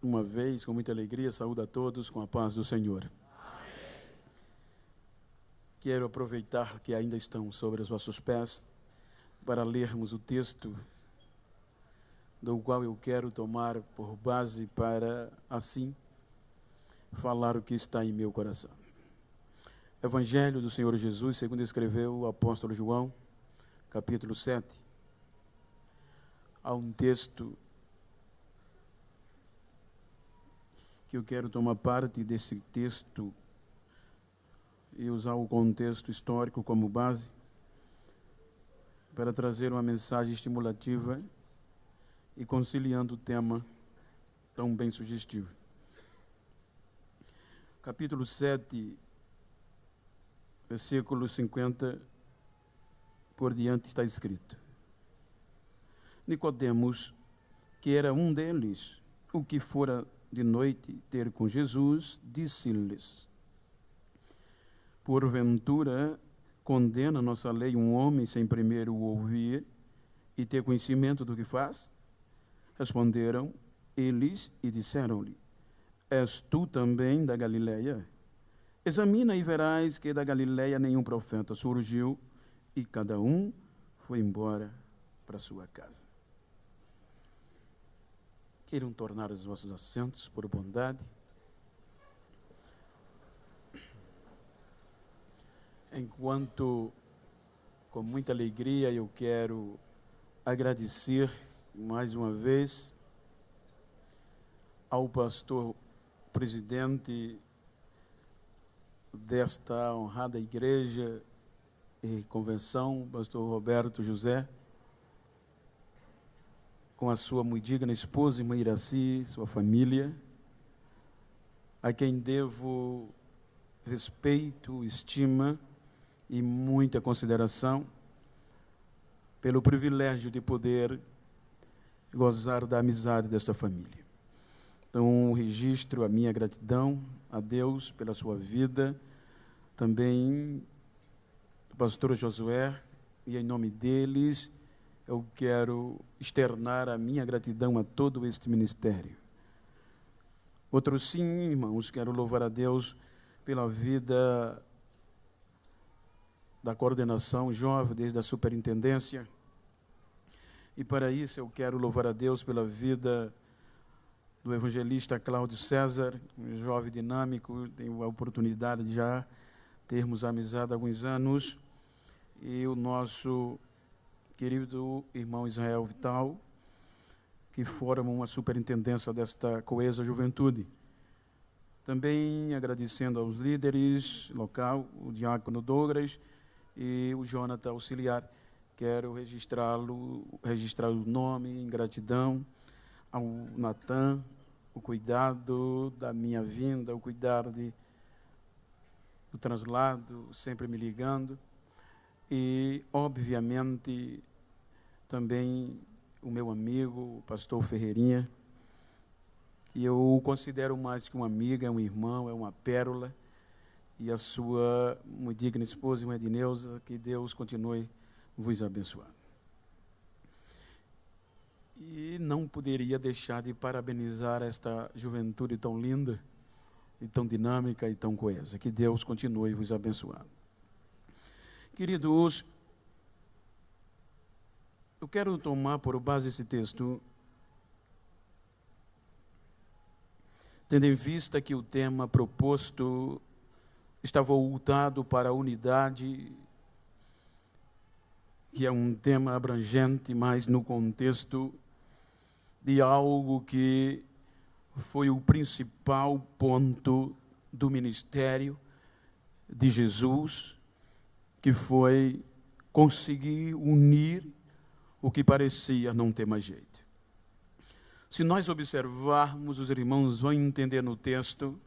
uma vez, com muita alegria, saúdo a todos com a paz do Senhor. Amém. Quero aproveitar que ainda estão sobre os vossos pés para lermos o texto do qual eu quero tomar por base para, assim, falar o que está em meu coração. Evangelho do Senhor Jesus, segundo escreveu o apóstolo João, capítulo 7. Há um texto que eu quero tomar parte desse texto e usar o contexto histórico como base para trazer uma mensagem estimulativa e conciliando o tema tão bem sugestivo. Capítulo 7, versículo 50 por diante está escrito: Nicodemos, que era um deles, o que fora de noite ter com Jesus, disse-lhes: Porventura condena nossa lei um homem sem primeiro o ouvir e ter conhecimento do que faz? Responderam eles e disseram-lhe: És tu também da Galileia? Examina e verás que da Galileia nenhum profeta surgiu. E cada um foi embora para sua casa. Queiram tornar os vossos assentos por bondade. Enquanto, com muita alegria, eu quero agradecer mais uma vez ao pastor presidente desta honrada igreja e convenção, pastor Roberto José, com a sua muito digna esposa, irmã Iraci, sua família, a quem devo respeito, estima e muita consideração pelo privilégio de poder gozar da amizade desta família. Então, registro a minha gratidão a Deus pela sua vida, também o pastor Josué, e em nome deles eu quero externar a minha gratidão a todo este ministério. Outros sim, irmãos, quero louvar a Deus pela vida da coordenação jovem, desde a superintendência. E para isso eu quero louvar a Deus pela vida do evangelista Cláudio César, um jovem dinâmico, tenho a oportunidade de já termos amizade há alguns anos, e o nosso querido irmão Israel Vital, que formam uma superintendência desta coesa juventude. Também agradecendo aos líderes local, o diácono Douglas e o Jonathan auxiliar. Quero registrar o nome em gratidão ao Natan, o cuidado da minha vinda, o cuidado do translado, sempre me ligando. E, obviamente, também o meu amigo, o pastor Ferreirinha, que eu o considero mais que uma amiga, é um irmão, é uma pérola, e a sua muito digna esposa, irmã Edneuza, que Deus continue vos abençoando. E não poderia deixar de parabenizar esta juventude tão linda, e tão dinâmica e tão coesa. Que Deus continue vos abençoando. Queridos, eu quero tomar por base esse texto, tendo em vista que o tema proposto está voltado para a unidade, que é um tema abrangente, mas no contexto de algo que foi o principal ponto do ministério de Jesus, que foi conseguir unir o que parecia não ter mais jeito. Se nós observarmos, os irmãos vão entender no texto,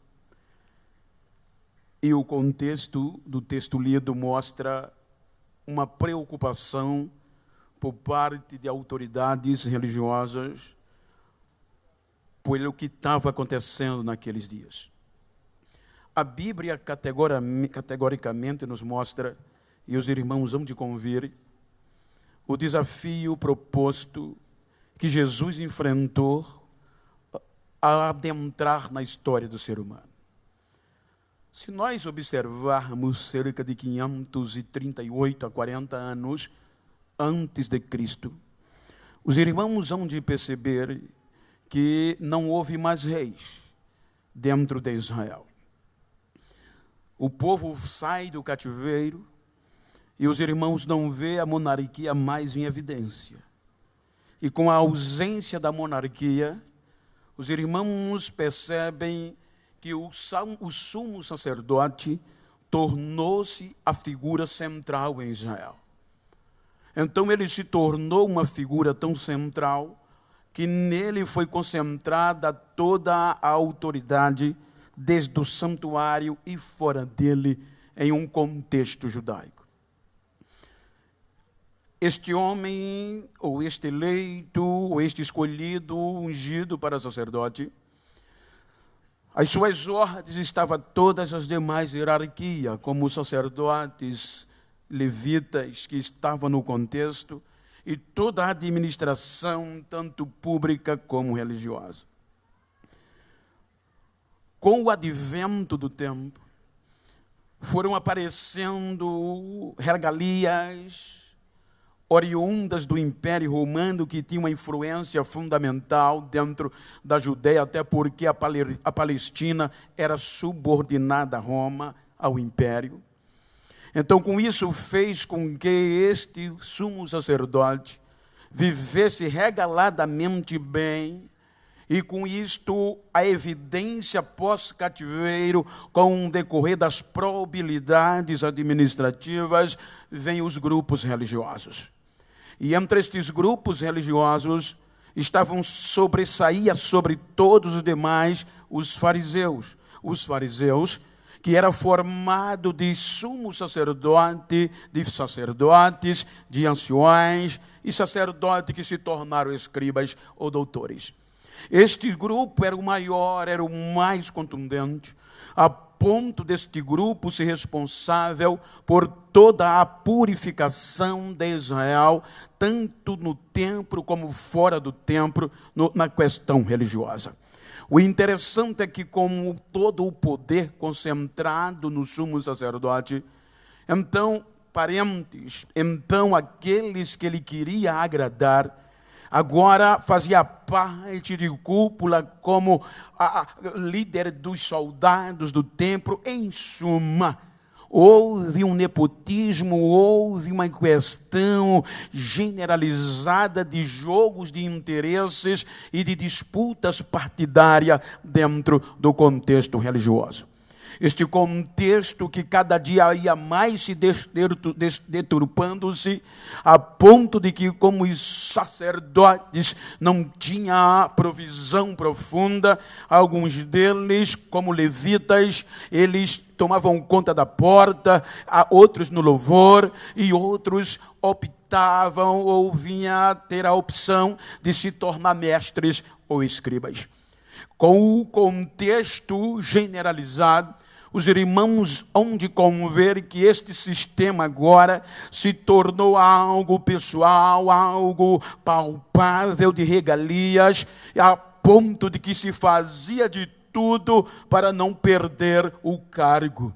e o contexto do texto lido mostra uma preocupação por parte de autoridades religiosas pelo que estava acontecendo naqueles dias. A Bíblia categoricamente nos mostra, e os irmãos vão de convir, o desafio proposto que Jesus enfrentou a adentrar na história do ser humano. Se nós observarmos cerca de 538 a 40 anos antes de Cristo, os irmãos hão de perceber que não houve mais reis dentro de Israel. O povo sai do cativeiro e os irmãos não vê a monarquia mais em evidência. E com a ausência da monarquia, os irmãos percebem que o sumo sacerdote tornou-se a figura central em Israel. Então ele se tornou uma figura tão central que nele foi concentrada toda a autoridade, desde o santuário e fora dele, em um contexto judaico. Este homem, ou este eleito, ou este escolhido, ungido para sacerdote, as suas ordens estavam todas as demais hierarquias, como os sacerdotes, levitas que estavam no contexto, e toda a administração, tanto pública como religiosa. Com o advento do tempo, foram aparecendo regalias oriundas do Império Romano, que tinha uma influência fundamental dentro da Judeia, até porque a Palestina era subordinada a Roma, ao Império. Então, com isso, fez com que este sumo sacerdote vivesse regaladamente bem, e com isto, a evidência pós-cativeiro, com o decorrer das probabilidades administrativas, vem os grupos religiosos. E entre estes grupos religiosos, sobressaía sobre todos os demais os fariseus. Os fariseus, que era formado de sumo sacerdote, de sacerdotes, de anciões e sacerdotes que se tornaram escribas ou doutores. Este grupo era o maior, era o mais contundente, a ponto deste grupo ser responsável por toda a purificação de Israel, tanto no templo como fora do templo, na questão religiosa. O interessante é que, como todo o poder concentrado no sumo sacerdote, então aqueles que ele queria agradar, agora fazia parte de cúpula como líder dos soldados do templo. Em suma, houve um nepotismo, houve uma questão generalizada de jogos de interesses e de disputas partidárias dentro do contexto religioso. Este contexto que cada dia ia mais se deturpando-se, a ponto de que, como os sacerdotes não tinham provisão profunda, alguns deles, como levitas, eles tomavam conta da porta, outros no louvor, e outros optavam ou vinham a ter a opção de se tornar mestres ou escribas. Com o contexto generalizado, os irmãos hão de conver que este sistema agora se tornou algo pessoal, algo palpável de regalias, a ponto de que se fazia de tudo para não perder o cargo.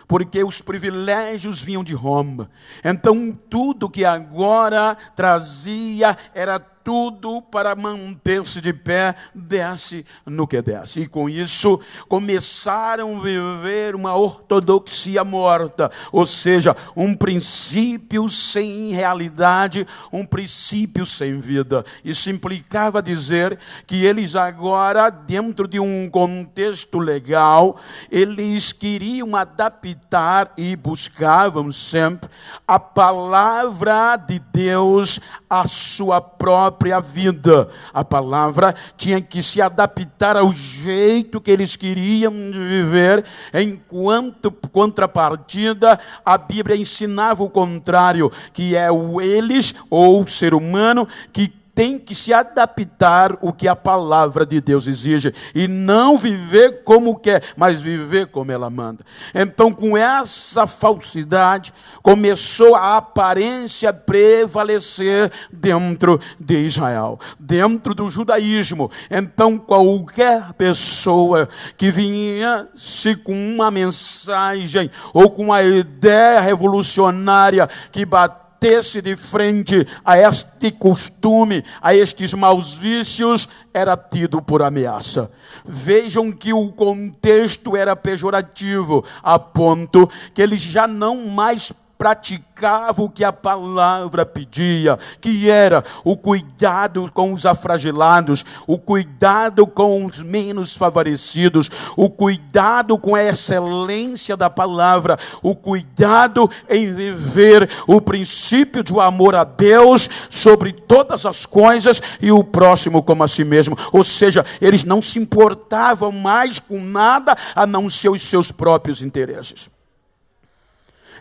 Porque os privilégios vinham de Roma. Então, tudo que agora trazia era tudo para manter-se de pé, desce no que desce. E com isso, começaram a viver uma ortodoxia morta, ou seja, um princípio sem realidade, um princípio sem vida. Isso implicava dizer que eles agora, dentro de um contexto legal, eles queriam adaptar e buscavam sempre a palavra de Deus à sua própria vida. A palavra tinha que se adaptar ao jeito que eles queriam viver, enquanto, contrapartida, a Bíblia ensinava o contrário, que é o eles, ou o ser humano, que tem que se adaptar ao que a palavra de Deus exige, e não viver como quer, mas viver como ela manda. Então, com essa falsidade, começou a aparência prevalecer dentro de Israel, dentro do judaísmo. Então, qualquer pessoa que viesse com uma mensagem ou com uma ideia revolucionária que batesse de frente a este costume, a estes maus vícios, era tido por ameaça. Vejam que o contexto era pejorativo, a ponto que eles já não mais praticavam o que a palavra pedia, que era o cuidado com os afragelados, o cuidado com os menos favorecidos, o cuidado com a excelência da palavra, o cuidado em viver o princípio do amor a Deus sobre todas as coisas e o próximo como a si mesmo. Ou seja, eles não se importavam mais com nada a não ser os seus próprios interesses.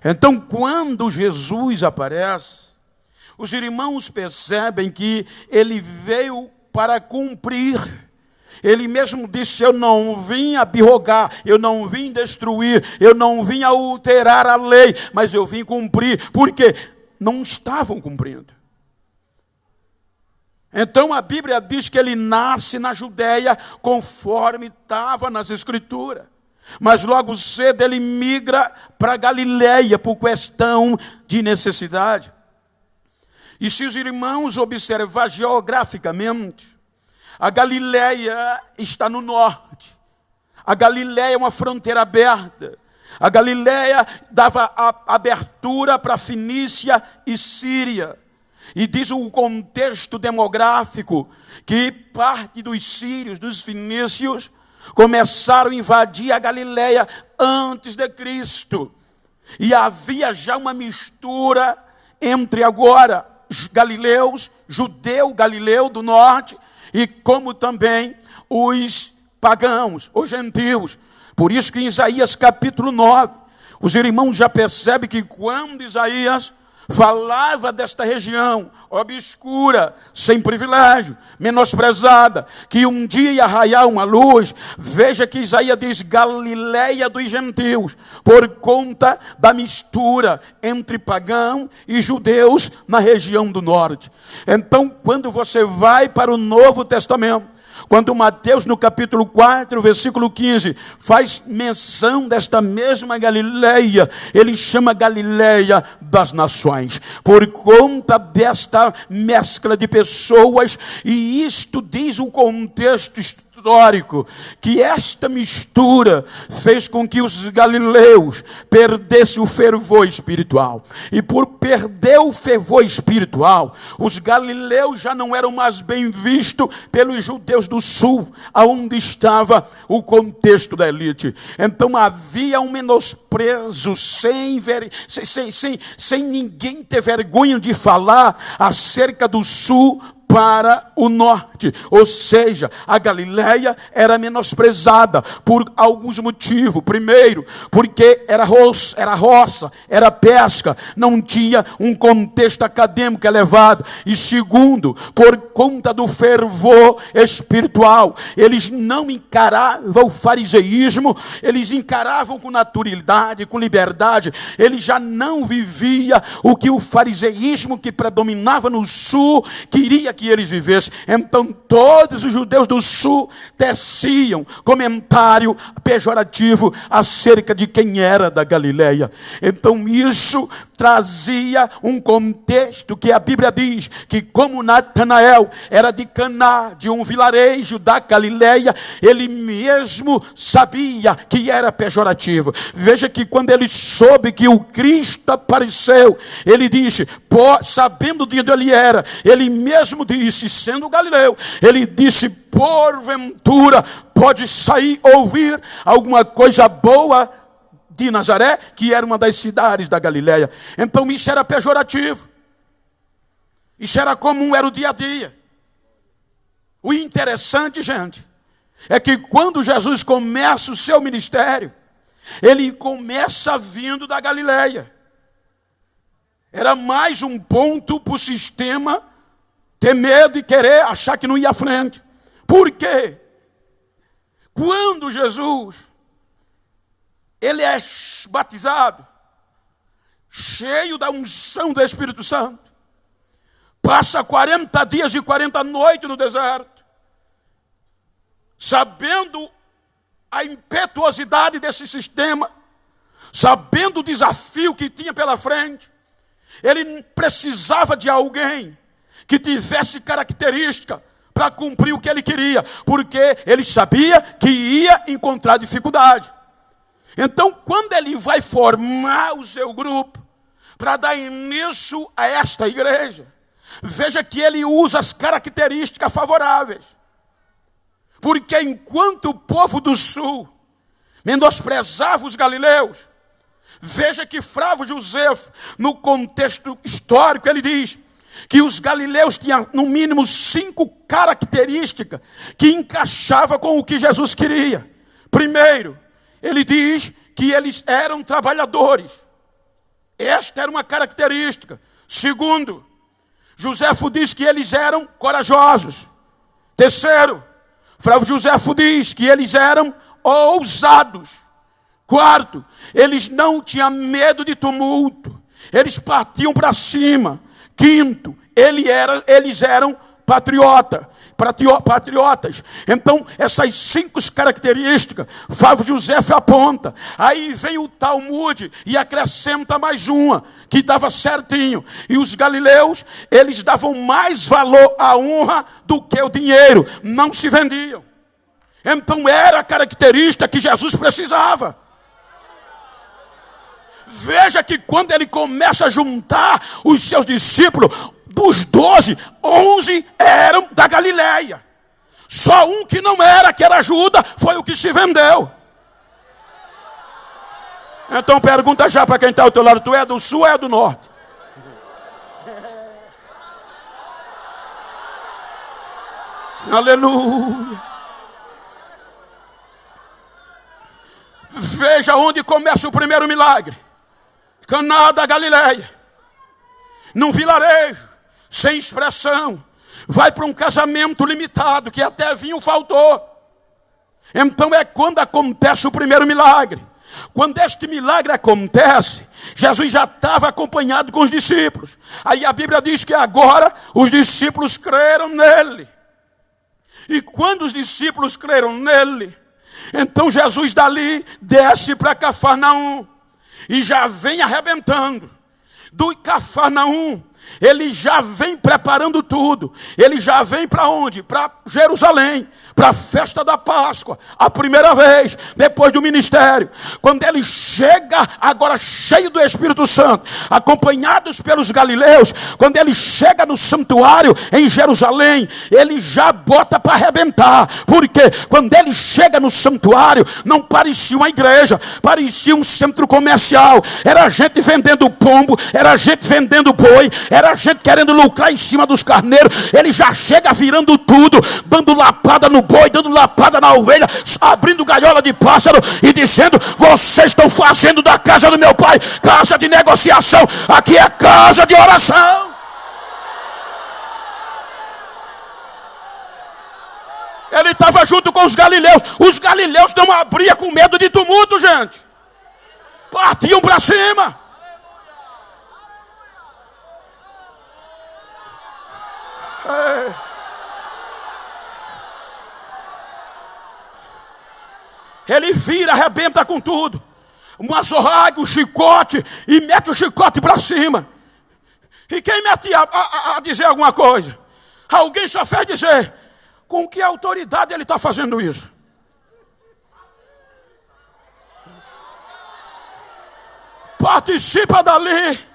Então, quando Jesus aparece, os irmãos percebem que ele veio para cumprir. Ele mesmo disse: eu não vim abirrogar, eu não vim destruir, eu não vim alterar a lei, mas eu vim cumprir, porque não estavam cumprindo. Então a Bíblia diz que ele nasce na Judeia, conforme estava nas Escrituras. Mas logo cedo ele migra para Galileia por questão de necessidade. E se os irmãos observar geograficamente, a Galileia está no norte. A Galileia é uma fronteira aberta. A Galileia dava a abertura para Fenícia e Síria. E diz o contexto demográfico que parte dos sírios, dos fenícios, começaram a invadir a Galileia antes de Cristo. E havia já uma mistura entre agora os galileus, judeu galileu do norte, e como também os pagãos, os gentios. Por isso que em Isaías capítulo 9, os irmãos já percebem que quando Isaías falava desta região obscura, sem privilégio, menosprezada, que um dia ia raiar uma luz, veja que Isaías diz Galileia dos gentios, por conta da mistura entre pagão e judeus na região do norte. Então, quando você vai para o Novo Testamento, quando Mateus, no capítulo 4, versículo 15, faz menção desta mesma Galileia, ele chama Galileia das nações, por conta desta mescla de pessoas, e isto diz o contexto histórico, que esta mistura fez com que os galileus perdessem o fervor espiritual, e por perder o fervor espiritual, os galileus já não eram mais bem vistos pelos judeus do sul, aonde estava o contexto da elite. Então havia um menosprezo sem ninguém ter vergonha de falar acerca do sul para o norte, ou seja, a Galileia era menosprezada por alguns motivos. Primeiro, porque era roça, era pesca, não tinha um contexto acadêmico elevado. E segundo, por conta do fervor espiritual, eles não encaravam o fariseísmo, eles encaravam com naturalidade, com liberdade. Eles já não viviam o que o fariseísmo que predominava no sul queria que eles vivessem. Então todos os judeus do sul teciam comentário pejorativo acerca de quem era da Galileia. Então isso trazia um contexto que a Bíblia diz que, como Natanael era de Caná, de um vilarejo da Galileia, ele mesmo sabia que era pejorativo. Veja que quando ele soube que o Cristo apareceu, ele disse, sabendo de onde ele era, ele mesmo disse, sendo galileu, ele disse, porventura pode sair ouvir alguma coisa boa de Nazaré, que era uma das cidades da Galileia. Então isso era pejorativo, isso era comum, era o dia a dia. O interessante, gente, é que quando Jesus começa o seu ministério, ele começa vindo da Galileia. Era mais um ponto para o sistema ter medo e querer achar que não ia à frente. Por quê? Quando Jesus, ele é batizado, cheio da unção do Espírito Santo, passa 40 dias e 40 noites no deserto, sabendo a impetuosidade desse sistema, sabendo o desafio que tinha pela frente, ele precisava de alguém que tivesse característica para cumprir o que ele queria, porque ele sabia que ia encontrar dificuldade. Então, quando ele vai formar o seu grupo para dar início a esta igreja, veja que ele usa as características favoráveis. Porque enquanto o povo do sul menosprezava os galileus, veja que Flávio Josefo, no contexto histórico, ele diz que os galileus tinham no mínimo 5 características que encaixavam com o que Jesus queria. Primeiro, ele diz que eles eram trabalhadores. Esta era uma característica. Segundo, Josefo diz que eles eram corajosos. Terceiro, Flávio Josefo diz que eles eram ousados. Quarto, eles não tinham medo de tumulto. Eles partiam para cima. Quinto, eles eram patriotas. Então, essas 5 características, Flávio Josefo aponta. Aí vem o Talmud e acrescenta mais uma, que dava certinho. E os galileus, eles davam mais valor à honra do que o dinheiro. Não se vendiam. Então, era a característica que Jesus precisava. Veja que quando ele começa a juntar os seus discípulos, dos 12, 11 eram da Galileia. Só um que não era, que era Judas, foi o que se vendeu. Então pergunta já para quem está ao teu lado: tu é do sul ou é do norte? Aleluia. Veja onde começa o primeiro milagre. Caná da Galileia. Num vilarejo, sem expressão, vai para um casamento limitado, que até vinho faltou. Então é quando acontece o primeiro milagre. Quando este milagre acontece, Jesus já estava acompanhado com os discípulos. Aí a Bíblia diz que agora os discípulos creram nele. E quando os discípulos creram nele, então Jesus dali desce para Cafarnaum e já vem arrebentando. Do Cafarnaum, ele já vem preparando tudo. Ele já vem para onde? Para Jerusalém, para a festa da Páscoa, a primeira vez, depois do ministério. Quando ele chega, agora cheio do Espírito Santo, acompanhados pelos galileus, quando ele chega no santuário em Jerusalém, ele já bota para arrebentar. Porque quando ele chega no santuário, não parecia uma igreja, parecia um centro comercial. Era gente vendendo pombo, era gente vendendo boi, era gente querendo lucrar em cima dos carneiros. Ele já chega virando tudo, dando lapada no boi, dando lapada na ovelha, abrindo gaiola de pássaro e dizendo: vocês estão fazendo da casa do meu pai casa de negociação, aqui é casa de oração. Ele estava junto com os galileus não abriam com medo de tumulto, gente, partiam para cima. Ele vira, arrebenta com tudo. Uma zorraga, um chicote, e mete o chicote para cima. E quem mete a dizer alguma coisa? Alguém só fez dizer: com que autoridade ele está fazendo isso? Participa dali.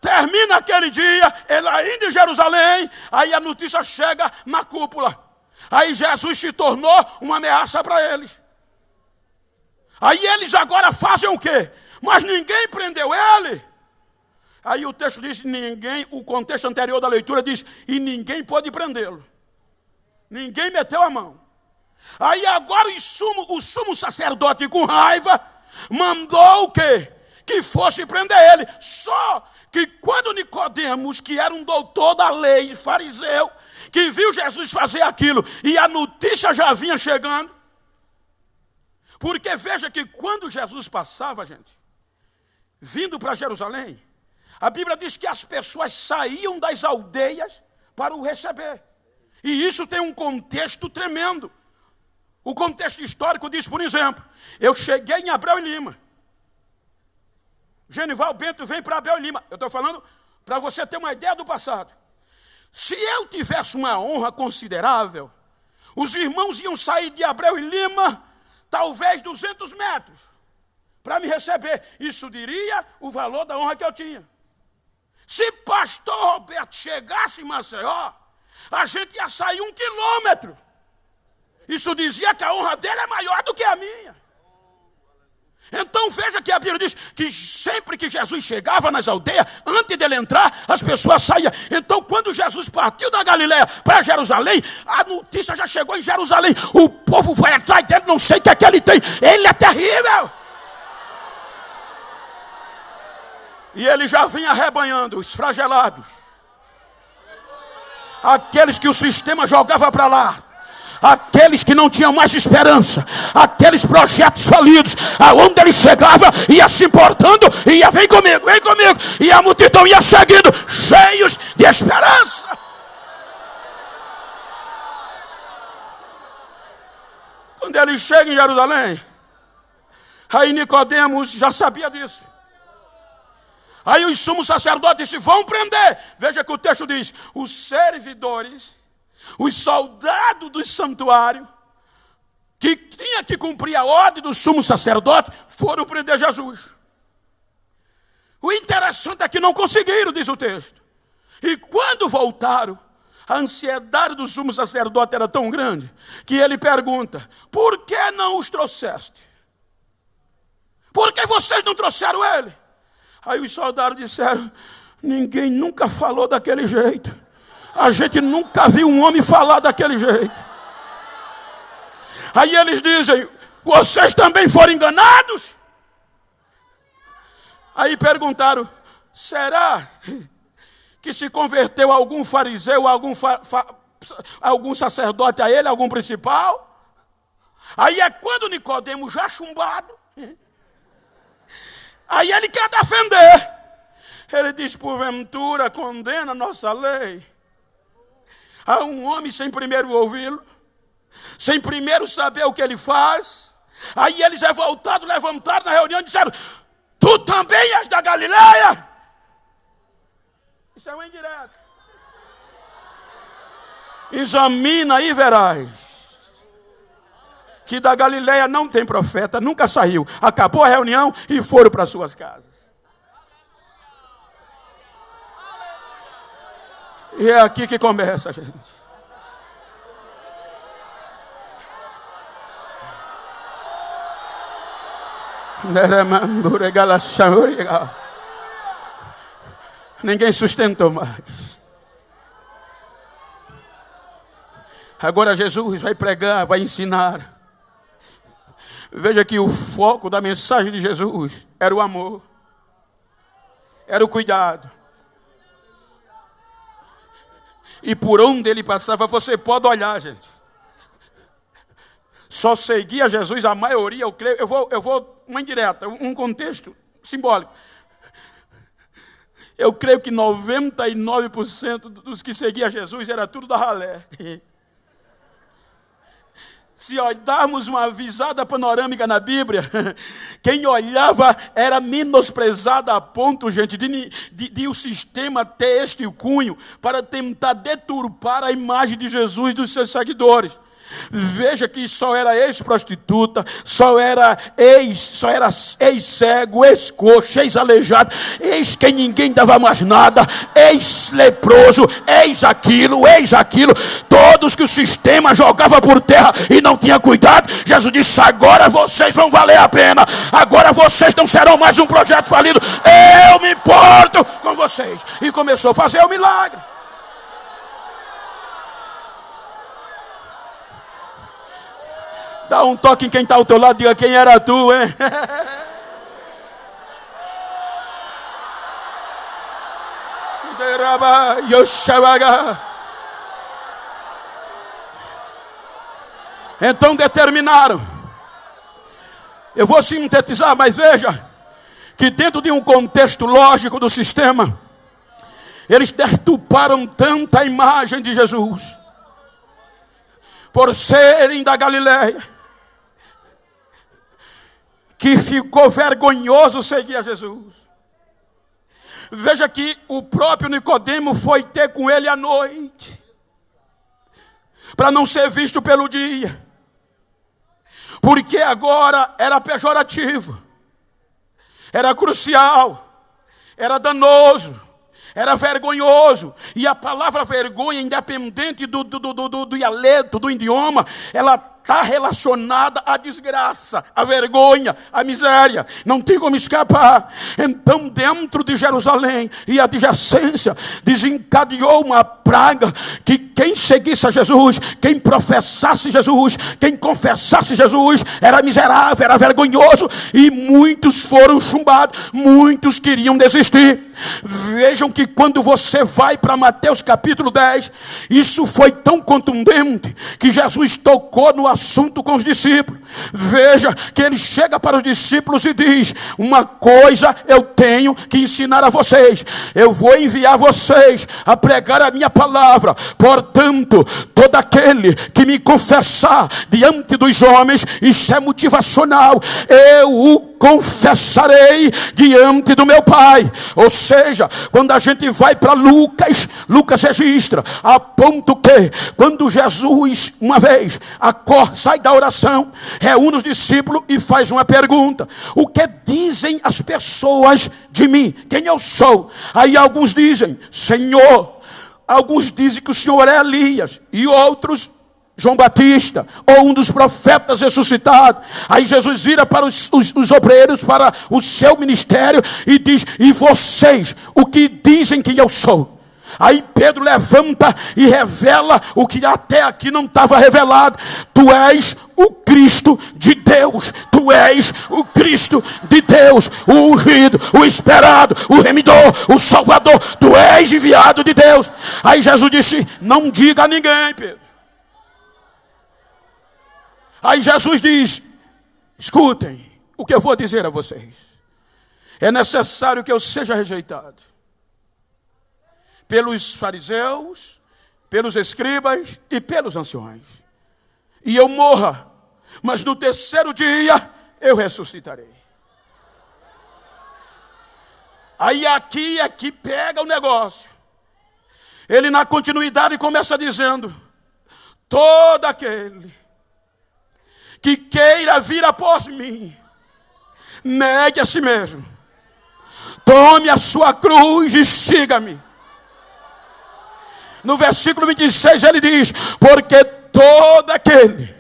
Termina aquele dia, ele ainda em Jerusalém, aí a notícia chega na cúpula. Aí Jesus se tornou uma ameaça para eles. Aí eles agora fazem o quê? Mas ninguém prendeu ele. Aí o texto diz: ninguém, o contexto anterior da leitura diz: e ninguém pôde prendê-lo. Ninguém meteu a mão. Aí agora o sumo sacerdote, com raiva, mandou o quê? Que fosse prender ele. Só que quando Nicodemos, que era um doutor da lei, fariseu, que viu Jesus fazer aquilo, e a notícia já vinha chegando, porque veja que quando Jesus passava, gente, vindo para Jerusalém, a Bíblia diz que as pessoas saíam das aldeias para o receber. E isso tem um contexto tremendo. O contexto histórico diz, por exemplo, eu cheguei em Abreu e Lima. Genival Bento vem para Abreu e Lima. Eu estou falando para você ter uma ideia do passado. Se eu tivesse uma honra considerável, os irmãos iam sair de Abreu e Lima, talvez 200 metros, para me receber. Isso diria o valor da honra que eu tinha. Se pastor Roberto chegasse em Maceió, a gente ia sair 1 quilômetro. Isso dizia que a honra dele é maior do que a minha. Então veja que a Bíblia diz que sempre que Jesus chegava nas aldeias, antes dele entrar, as pessoas saíam. Então quando Jesus partiu da Galileia para Jerusalém, a notícia já chegou em Jerusalém. O povo vai atrás dele, não sei o que é que ele tem. Ele é terrível. E ele já vinha arrebanhando os flagelados, aqueles que o sistema jogava para lá, aqueles que não tinham mais esperança, aqueles projetos falidos. Aonde ele chegava, ia se importando, ia, vem comigo, e a multidão ia seguindo, cheios de esperança. Quando ele chega em Jerusalém, aí Nicodemos já sabia disso. Aí os sumos sacerdotes disse, vão prender. Veja que o texto diz, os servidores, os soldados do santuário, que tinha que cumprir a ordem do sumo sacerdote, foram prender Jesus. O interessante é que não conseguiram, diz o texto. E quando voltaram, a ansiedade do sumo sacerdote era tão grande, que ele pergunta, por que não os trouxeste? Por que vocês não trouxeram ele? Aí os soldados disseram, ninguém nunca falou daquele jeito. A gente nunca viu um homem falar daquele jeito. Aí eles dizem, vocês também foram enganados? Aí perguntaram, será que se converteu algum fariseu, algum sacerdote a ele, algum principal? Aí é quando Nicodemo, já chumbado, aí ele quer defender. Ele diz, porventura condena a nossa lei a um homem sem primeiro ouvi-lo, sem primeiro saber o que ele faz. Aí eles revoltados levantaram na reunião e disseram, tu também és da Galileia? Isso é uma indireta. Examina e verás que da Galileia não tem profeta, nunca saiu. Acabou a reunião e foram para suas casas. E é aqui que começa, gente. Ninguém sustentou mais. Agora Jesus vai pregar, vai ensinar. Veja que o foco da mensagem de Jesus era o amor, era o cuidado. E por onde ele passava, você pode olhar, gente. Só seguia Jesus a maioria, eu creio. Eu vou uma indireta, um contexto simbólico. Eu creio que 99% dos que seguia Jesus era tudo da ralé. Se olharmos uma visada panorâmica na Bíblia, quem olhava era menosprezado a ponto, gente, de o sistema ter este cunho para tentar deturpar a imagem de Jesus e dos seus seguidores. Veja que só era ex-prostituta, só era ex-cego, ex-coxo, ex-aleijado, ex quem ninguém dava mais nada, ex-leproso, ex aquilo, todos que o sistema jogava por terra e não tinha cuidado. Jesus disse, agora vocês vão valer a pena, agora vocês não serão mais um projeto falido, eu me importo com vocês. E começou a fazer o milagre. Dá um toque em quem está ao teu lado, diga, quem era tu, hein? Então determinaram. Eu vou sintetizar, mas veja que dentro de um contexto lógico do sistema, eles deturparam tanta imagem de Jesus, por serem da Galileia, que ficou vergonhoso seguir a Jesus. Veja que o próprio Nicodemo foi ter com ele à noite, para não ser visto pelo dia, porque agora era pejorativo, era crucial, era danoso, era vergonhoso. E a palavra vergonha, independente do dialeto, do idioma, ela está relacionada à desgraça, à vergonha, à miséria. Não tem como escapar. Então, dentro de Jerusalém e adjacência, desencadeou uma praga que quem seguisse a Jesus, quem professasse Jesus, quem confessasse Jesus, era miserável, era vergonhoso. E muitos foram chumbados, muitos queriam desistir. Vejam que quando você vai para Mateus capítulo 10, isso foi tão contundente que Jesus tocou no assunto com os discípulos. Veja que ele chega para os discípulos e diz: uma coisa eu tenho que ensinar a vocês, eu vou enviar vocês a pregar a minha palavra. Portanto, todo aquele que me confessar diante dos homens, isso é motivacional, eu o confessarei diante do meu Pai. Ou seja, quando a gente vai para Lucas registra, a ponto que quando Jesus uma vez sai da oração, reúne os discípulos e faz uma pergunta: o que dizem as pessoas de mim? Quem eu sou? Aí alguns dizem Senhor, alguns dizem que o Senhor é Elias, e outros João Batista, ou um dos profetas ressuscitados. Aí Jesus vira para os obreiros, para o seu ministério, e diz: e vocês, o que dizem que eu sou? Aí Pedro levanta e revela o que até aqui não estava revelado: tu és o Cristo de Deus, tu és o Cristo de Deus, o ungido, o esperado, o remidor, o salvador, tu és enviado de Deus. Aí Jesus disse: não diga a ninguém, Pedro. Aí Jesus diz: escutem o que eu vou dizer a vocês. É necessário que eu seja rejeitado pelos fariseus, pelos escribas e pelos anciões, e eu morra, mas no terceiro dia eu ressuscitarei. Aí aqui é que pega o negócio. Ele na continuidade começa dizendo: todo aquele que queira vir após mim, negue a si mesmo, tome a sua cruz e siga-me. No versículo 26 ele diz: porque todo aquele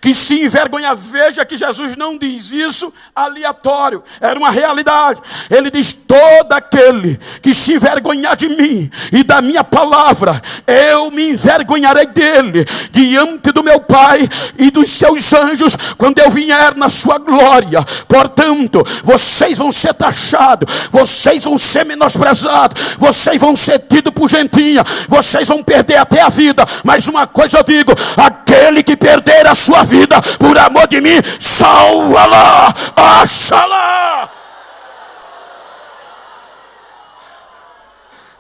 que se envergonha, veja que Jesus não diz isso aleatório, era uma realidade. Ele diz: todo aquele que se envergonhar de mim e da minha palavra, eu me envergonharei dele diante do meu Pai e dos seus anjos, quando eu vier na sua glória. Portanto, vocês vão ser taxados, vocês vão ser menosprezados, vocês vão ser tidos por gentinha, vocês vão perder até a vida. Mas uma coisa eu digo: aquele que perder a sua vida por amor de mim, salva-la, acha-la.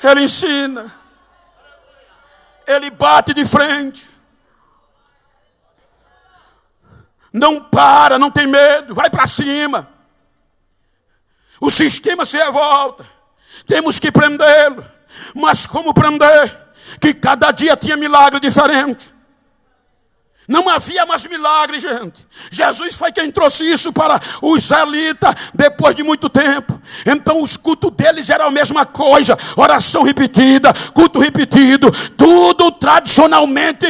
Ele ensina, ele bate de frente, não para, não tem medo, vai para cima. O sistema se revolta, temos que prendê-lo. Mas como prender? Que cada dia tinha milagre diferente. Não havia mais milagre, gente. Jesus foi quem trouxe isso para os israelitas depois de muito tempo. Então os cultos deles eram a mesma coisa: oração repetida, culto repetido, tudo tradicionalmente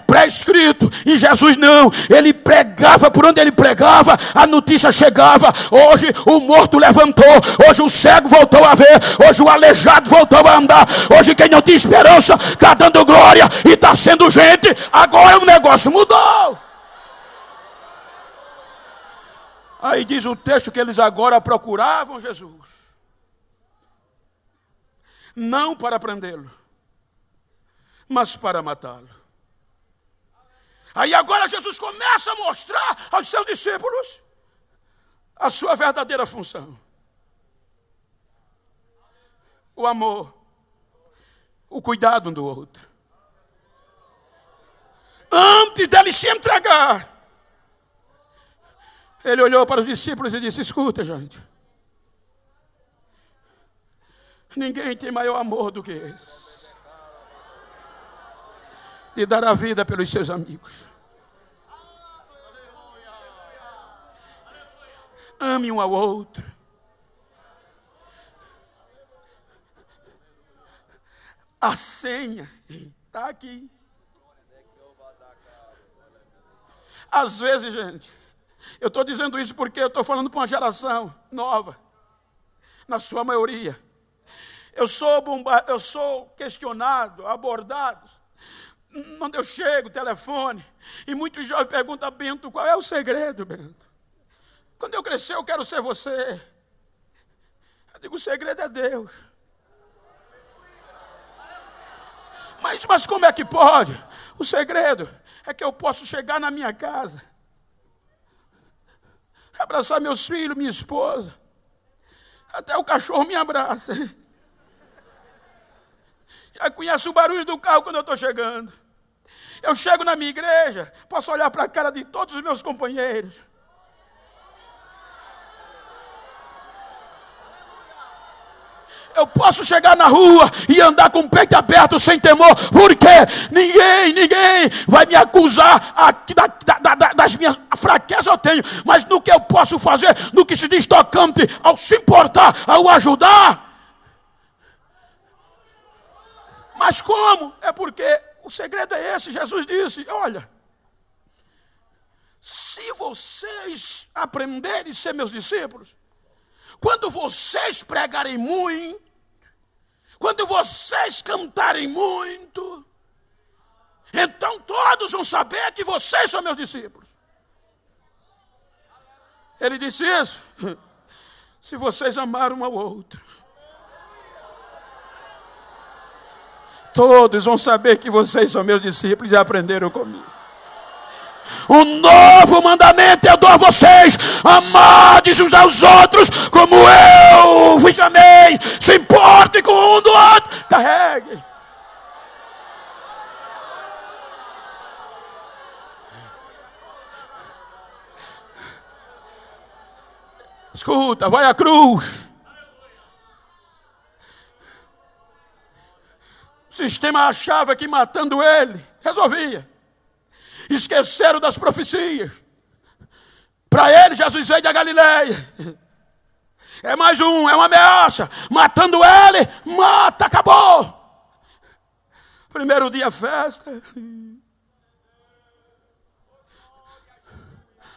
pré-escrito. E Jesus não, ele pregava, por onde ele pregava, a notícia chegava. Hoje o morto levantou, hoje o cego voltou a ver, hoje o aleijado voltou a andar, hoje quem não tinha esperança está dando glória e está sendo gente. Agora o negócio mudou. Aí diz o texto que eles agora procuravam Jesus. não para prendê-lo, mas para matá-lo. Aí agora Jesus começa a mostrar aos seus discípulos a sua verdadeira função. O amor, o cuidado um do outro. Antes dele se entregar, ele olhou para os discípulos e disse: escuta, gente, ninguém tem maior amor do que esse, de dar a vida pelos seus amigos. Ame um ao outro. A senha está aqui. Às vezes, gente, eu estou dizendo isso porque eu estou falando para uma geração nova, na sua maioria. Eu sou questionado, abordado, onde eu chego, telefone, e muitos jovens perguntam: Bento, qual é o segredo, Bento? Quando eu crescer, eu quero ser você. Eu digo: o segredo é Deus. Mas como é que pode? O segredo é que eu posso chegar na minha casa, abraçar meus filhos, minha esposa, até o cachorro me abraça. Já conhece o barulho do carro quando eu estou chegando. Eu chego na minha igreja, posso olhar para a cara de todos os meus companheiros. Eu posso chegar na rua e andar com o peito aberto sem temor, porque ninguém vai me acusar das minhas fraquezas. Eu tenho, mas no que eu posso fazer, no que se diz tocante ao se importar, ao ajudar. Mas como? É porque o segredo é esse. Jesus disse: olha, se vocês aprenderem a ser meus discípulos, quando vocês pregarem muito, quando vocês cantarem muito, então todos vão saber que vocês são meus discípulos. Ele disse isso: se vocês amaram um ao outro, todos vão saber que vocês são meus discípulos e aprenderam comigo. Um novo mandamento eu dou a vocês: amades uns aos outros como eu vos amei. Se importe com um do outro. Carregue. Escuta, vai à cruz. O sistema achava que matando ele resolvia. Esqueceram das profecias. Para ele, Jesus veio da Galileia. É mais um, é uma ameaça. Matando ele, mata, acabou. Primeiro dia, festa.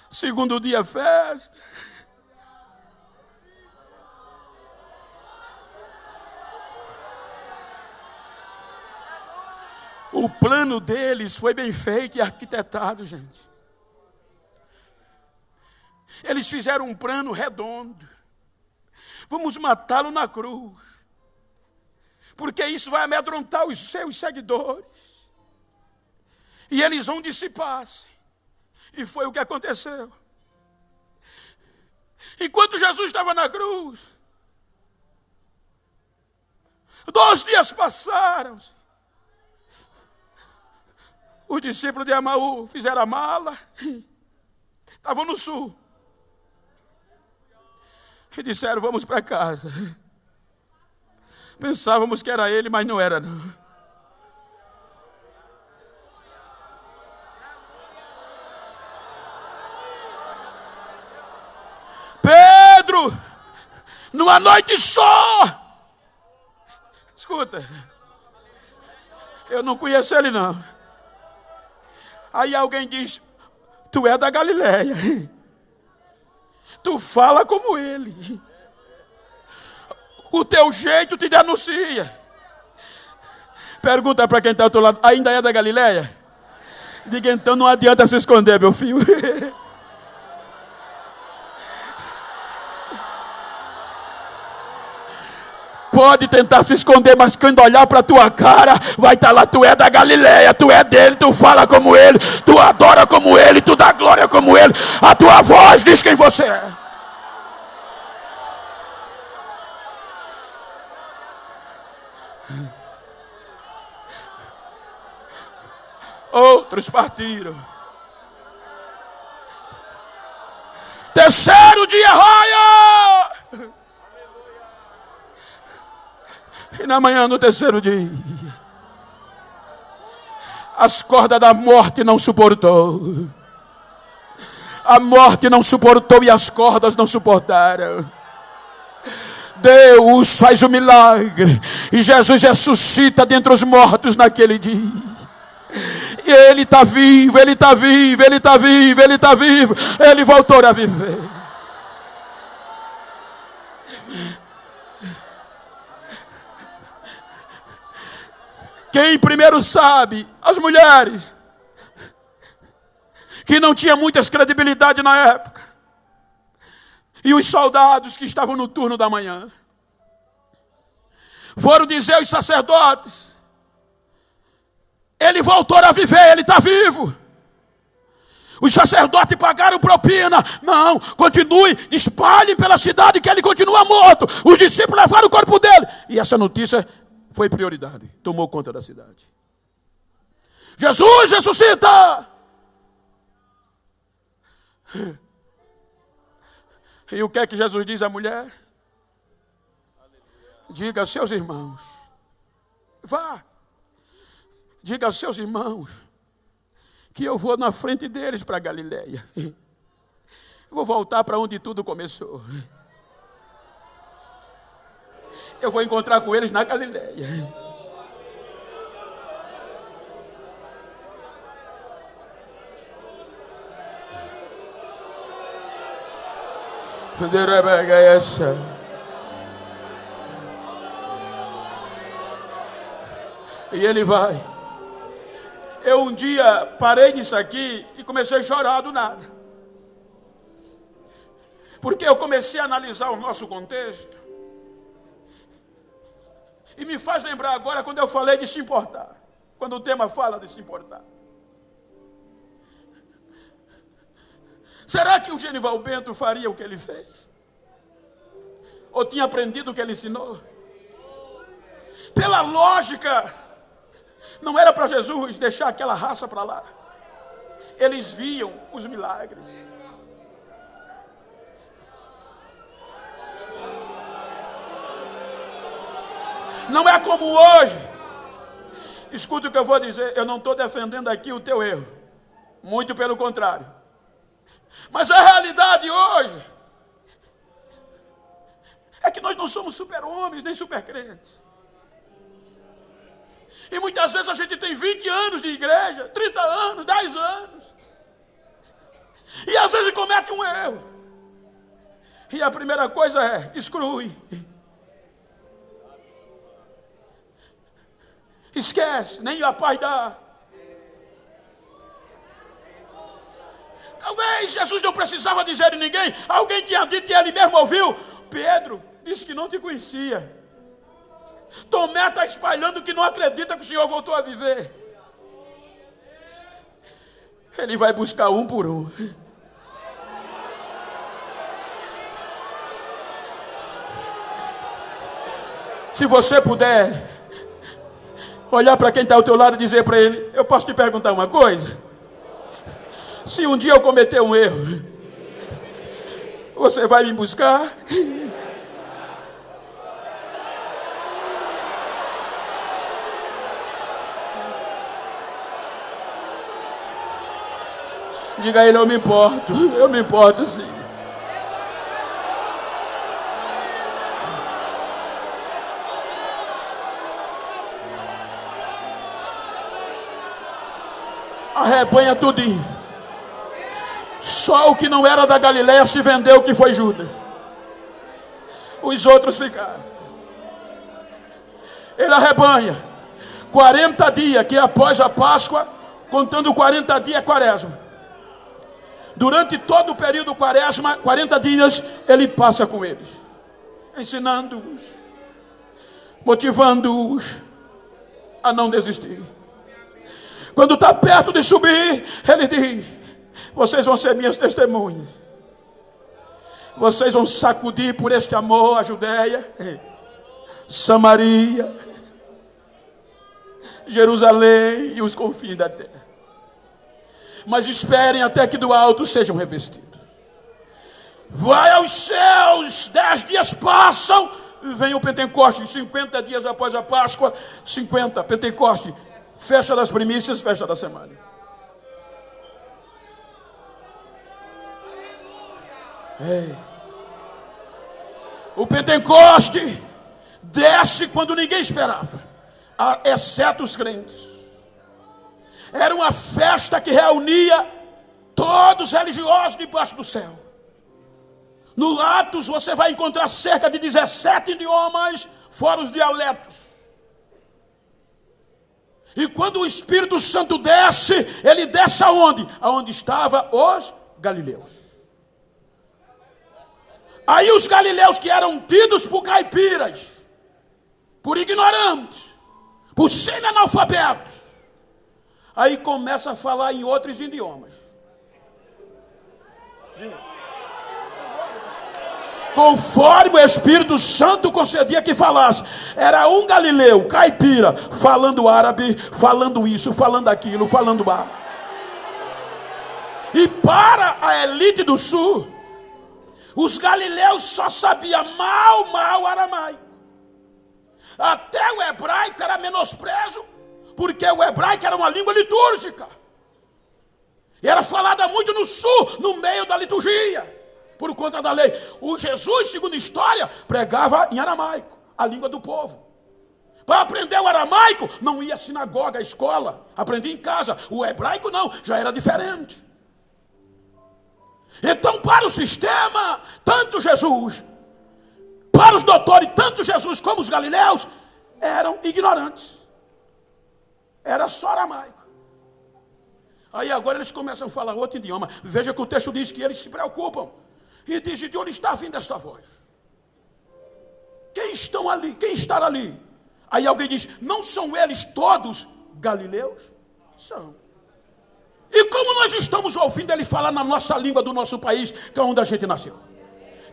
Segundo dia, festa. O plano deles foi bem feito e arquitetado, gente. Eles fizeram um plano redondo. Vamos matá-lo na cruz, porque isso vai amedrontar os seus seguidores, e eles vão dissipar-se. E foi o que aconteceu. Enquanto Jesus estava na cruz, 2 dias passaram. Os discípulos de Emaú fizeram a mala, estavam no sul, e disseram: vamos para casa. Pensávamos que era ele, mas não era, não. Pedro, numa noite só. Escuta, eu não conheço ele, não. Aí alguém diz: tu é da Galileia, tu fala como ele, o teu jeito te denuncia. Pergunta para quem está ao teu lado: ainda é da Galileia? Diga: então não adianta se esconder, meu filho. pode tentar se esconder, mas quando olhar para a tua cara, vai estar lá, tu é da Galileia, tu é dele, tu fala como ele, tu adora como ele, tu dá glória como ele. A tua voz diz quem você é. Outros partiram. Terceiro dia raia. E na manhã, no terceiro dia, as cordas da morte não suportou. A morte não suportou e as cordas não suportaram. Deus faz o milagre. E Jesus ressuscita dentre os mortos naquele dia. E ele está vivo, ele está vivo, ele está vivo, ele está vivo. Ele voltou a viver. Quem primeiro sabe? As mulheres, que não tinha muitas credibilidade na época. E os soldados que estavam no turno da manhã. Foram dizer aos sacerdotes: ele voltou a viver, ele está vivo. Os sacerdotes pagaram propina. Não, continue, espalhem pela cidade que ele continua morto. Os discípulos levaram o corpo dele. E essa notícia foi prioridade, tomou conta da cidade. Jesus ressuscita. E o que é que Jesus diz à mulher? Diga aos seus irmãos, vá, diga aos seus irmãos que eu vou na frente deles para Galileia. Eu vou voltar para onde tudo começou. Eu vou encontrar com eles na Galileia. E ele vai. Eu um dia parei nisso aqui e comecei a chorar do nada. Porque eu comecei a analisar o nosso contexto. E me faz lembrar agora quando eu falei de se importar. Quando o tema fala de se importar. Será que o Genival Bento faria o que ele fez? Ou tinha aprendido o que ele ensinou? Pela lógica, não era para Jesus deixar aquela raça para lá. Eles viam os milagres. Não é como hoje. Escuta o que eu vou dizer. Eu não estou defendendo aqui o teu erro. Muito pelo contrário. Mas a realidade hoje é que nós não somos super-homens nem super-crentes. E muitas vezes a gente tem 20 anos de igreja, 30 anos, 10 anos. E às vezes comete um erro. E a primeira coisa é, exclui. Esquece, nem a paz dá. Talvez Jesus não precisava dizer a ninguém. Alguém tinha dito e ele mesmo ouviu. Pedro disse que não te conhecia. Tomé está espalhando que não acredita que o Senhor voltou a viver. Ele vai buscar um por um. Se você puder olhar para quem está ao teu lado e dizer para ele: eu posso te perguntar uma coisa? Se um dia eu cometer um erro, você vai me buscar? Diga a ele: eu me importo sim. Arrebanha tudinho. Só o que não era da Galileia se vendeu, que foi Judas. Os outros ficaram. Ele arrebanha 40 dias, que é após a Páscoa, contando 40 dias é quaresma. Durante todo o período quaresma, 40 dias, ele passa com eles, ensinando-os. motivando-os a não desistir. Quando está perto de subir, ele diz: vocês vão ser minhas testemunhas. Vocês vão sacudir por este amor a Judeia, Samaria, Jerusalém e os confins da terra. Mas esperem até que do alto sejam revestidos. Vai aos céus, 10 dias passam, vem o Pentecostes, 50 dias após a Páscoa, 50, Pentecostes, festa das primícias, festa da semana. Ei. O Pentecoste desce quando ninguém esperava, exceto os crentes. Era uma festa que reunia todos os religiosos debaixo do céu. No Atos você vai encontrar cerca de 17 idiomas, fora os dialetos. E quando o Espírito Santo desce, ele desce aonde? Aonde estavam os galileus. Aí os galileus que eram tidos por caipiras, por ignorantes, por semi-analfabetos, aí começa a falar em outros idiomas. Conforme o Espírito Santo concedia que falasse. Era um galileu, caipira, falando árabe, falando isso, falando aquilo, falando árabe. E para a elite do sul, os galileus só sabiam mal aramaico. Até o hebraico era menosprezo, porque o hebraico era uma língua litúrgica. E era falada muito no sul, no meio da liturgia, por conta da lei. O Jesus, segundo a história, pregava em aramaico, a língua do povo. Para aprender o aramaico, não ia à sinagoga, à escola, aprendia em casa. O hebraico não, já era diferente. Então, para o sistema, tanto Jesus, para os doutores, tanto Jesus como os galileus, eram ignorantes. Era só aramaico. Aí agora eles começam a falar outro idioma. Veja que o texto diz que eles se preocupam. E diz: de onde está vindo esta voz? Quem estão ali? Quem está ali? Aí alguém diz: não são eles todos galileus? São. E como nós estamos ouvindo ele falar na nossa língua do nosso país, que é onde a gente nasceu?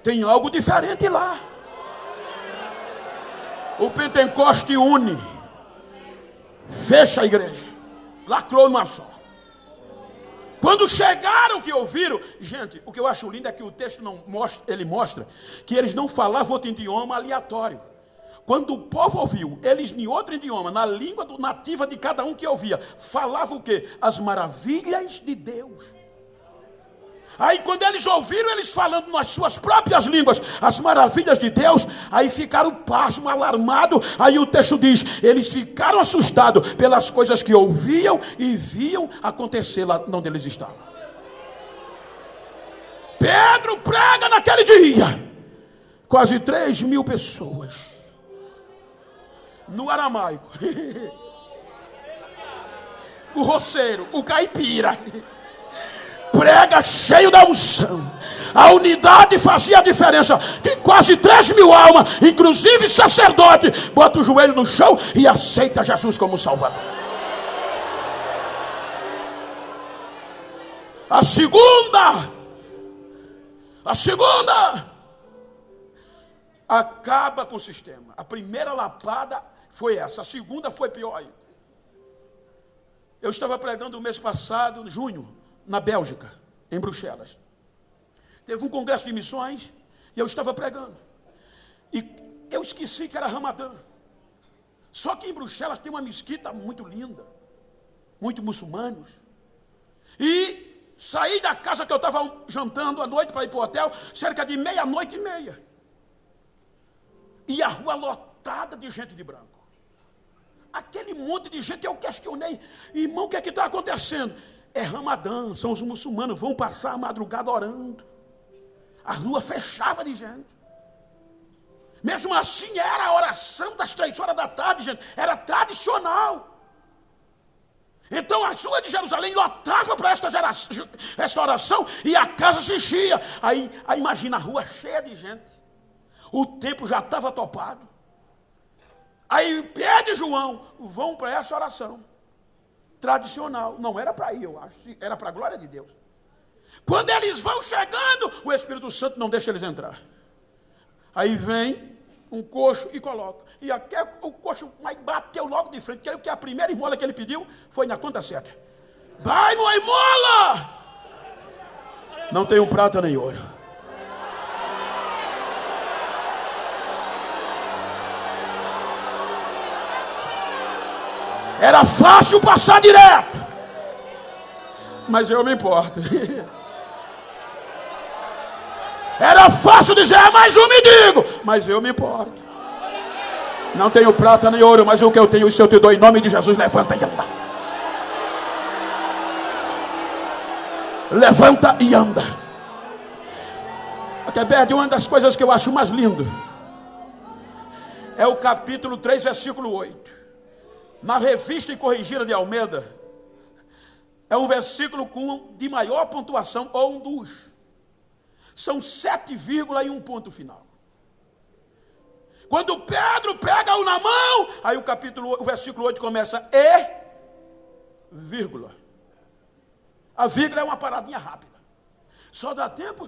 Tem algo diferente lá. O Pentecoste une, fecha a igreja, lacrou numa só. Quando chegaram que ouviram, gente, o que eu acho lindo é que o texto não mostra, ele mostra que eles não falavam outro idioma aleatório. Quando o povo ouviu, eles em outro idioma, na língua nativa de cada um que ouvia, falavam o quê? As maravilhas de Deus. Aí quando eles ouviram, eles falando nas suas próprias línguas, as maravilhas de Deus, aí ficaram pasmos, alarmados. Aí o texto diz, eles ficaram assustados pelas coisas que ouviam e viam acontecer lá onde eles estavam. Pedro prega naquele dia, quase 3.000 pessoas, no aramaico. O roceiro, o caipira, prega cheio da unção. A unidade fazia a diferença. Que quase 3.000 almas, inclusive sacerdote, bota o joelho no chão e aceita Jesus como Salvador. A segunda acaba com o sistema. A primeira lapada foi essa. A segunda foi pior ainda. Eu estava pregando o mês passado, em junho, na Bélgica, em Bruxelas. Teve um congresso de missões e eu estava pregando. E eu esqueci que era Ramadã. Só que em Bruxelas tem uma mesquita muito linda, muitos muçulmanos. E saí da casa que eu estava jantando à noite para ir para o hotel, cerca de 00:30. E a rua lotada de gente de branco. Aquele monte de gente, eu questionei, irmão, o que é que está acontecendo? É Ramadã, são os muçulmanos, vão passar a madrugada orando. A rua fechava de gente. Mesmo assim, era a oração das 3h, gente, era tradicional. Então a rua de Jerusalém lotava para esta oração e a casa se enchia. Aí imagina a rua cheia de gente. O templo já estava topado. Aí Pedro e João vão para essa oração tradicional. Não era para ir, eu acho. Era para a glória de Deus. Quando eles vão chegando, o Espírito Santo não deixa eles entrar. Aí vem um coxo e coloca. E até o coxo bateu logo de frente, que a primeira esmola que ele pediu foi na conta certa. Vai, uma esmola! Não tenho prata nem ouro. Era fácil passar direto, mas eu me importo. Era fácil dizer, mais um mendigo, mas eu me importo. Não tenho prata nem ouro, mas o que eu tenho, isso eu te dou em nome de Jesus. Levanta e anda. Levanta e anda. Até uma das coisas que eu acho mais lindo é o capítulo 3, versículo 8. Na Revista e Corrigida de Almeida, é um versículo de maior pontuação, ou um dos. São 7, e um ponto final. Quando Pedro pega-o na mão, aí o versículo 8 começa, vírgula. A vírgula é uma paradinha rápida. Só dá tempo.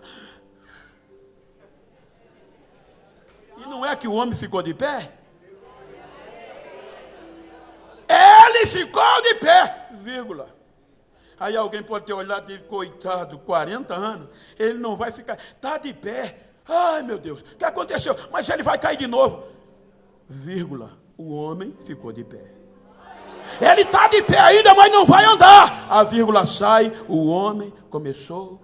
E não é que o homem ficou de pé? Ele ficou de pé, vírgula. Aí alguém pode ter olhado e dizer, coitado, 40 anos, ele não vai ficar, está de pé. Ai, meu Deus, o que aconteceu? Mas ele vai cair de novo. Vírgula, o homem ficou de pé. Ele está de pé ainda, mas não vai andar. A vírgula sai, o homem começou.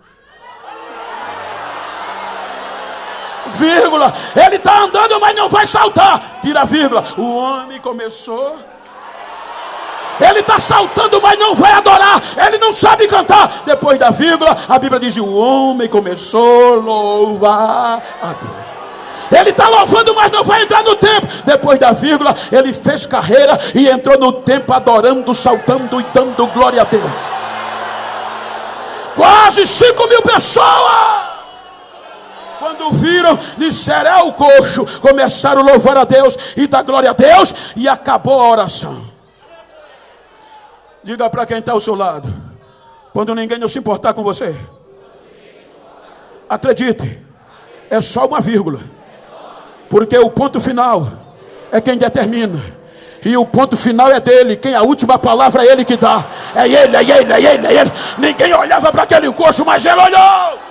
Vírgula, ele está andando, mas não vai saltar. Tira a vírgula, o homem começou. Ele está saltando, mas não vai adorar. Ele não sabe cantar. Depois da vírgula, a Bíblia diz, o homem começou a louvar a Deus. Ele está louvando, mas não vai entrar no templo. Depois da vírgula, ele fez carreira e entrou no templo adorando, saltando e dando glória a Deus. Quase 5.000 pessoas, quando viram, disseram, é o coxo. Começaram a louvar a Deus e dar glória a Deus. E acabou a oração. Diga para quem está ao seu lado, quando ninguém não se importar com você, acredite, é só uma vírgula, porque o ponto final é quem determina, e o ponto final é dele. Quem a última palavra é ele que dá. É ele, é ele, é ele, é ele. Ninguém olhava para aquele coxo, mas ele olhou.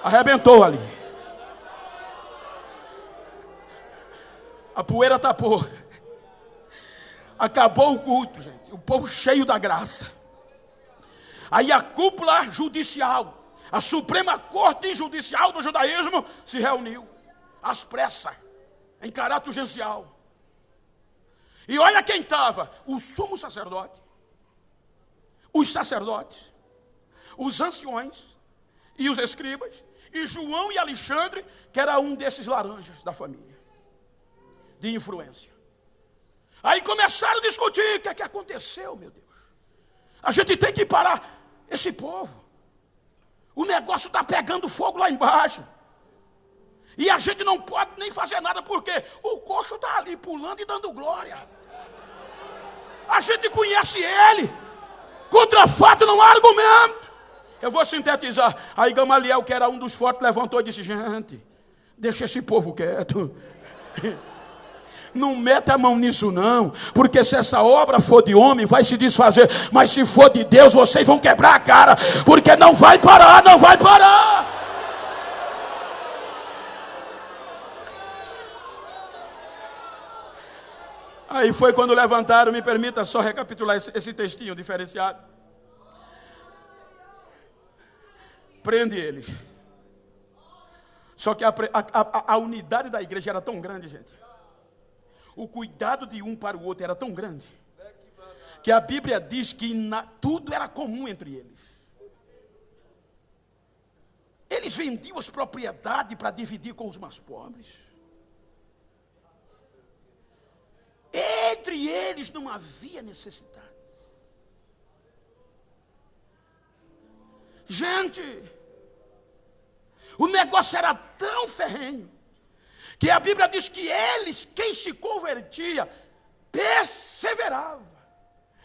Arrebentou ali. A poeira tapou. Acabou o culto, gente. O povo cheio da graça. Aí a cúpula judicial, a Suprema Corte Judicial do Judaísmo, se reuniu às pressas, em caráter urgencial. E olha quem estava: o sumo sacerdote, os sacerdotes, os anciões e os escribas, e João e Alexandre, que era um desses laranjas da família, de influência. Aí começaram a discutir, o que é que aconteceu, meu Deus? A gente tem que parar esse povo. O negócio está pegando fogo lá embaixo. E a gente não pode nem fazer nada, porque o coxo está ali pulando e dando glória. A gente conhece ele. Contra fato não há argumento. Eu vou sintetizar. Aí Gamaliel, que era um dos fortes, levantou e disse: gente, deixa esse povo quieto. Não meta a mão nisso não, porque se essa obra for de homem, vai se desfazer. Mas se for de Deus, vocês vão quebrar a cara, porque não vai parar, não vai parar. Aí foi quando levantaram, me permita só recapitular esse textinho diferenciado. Prende eles. Só que a unidade da igreja era tão grande, gente. O cuidado de um para o outro era tão grande, que a Bíblia diz que tudo era comum entre eles. Eles vendiam as propriedades para dividir com os mais pobres. Entre eles não havia necessidade. Gente, o negócio era tão ferrenho, que a Bíblia diz que eles, quem se convertia, perseverava.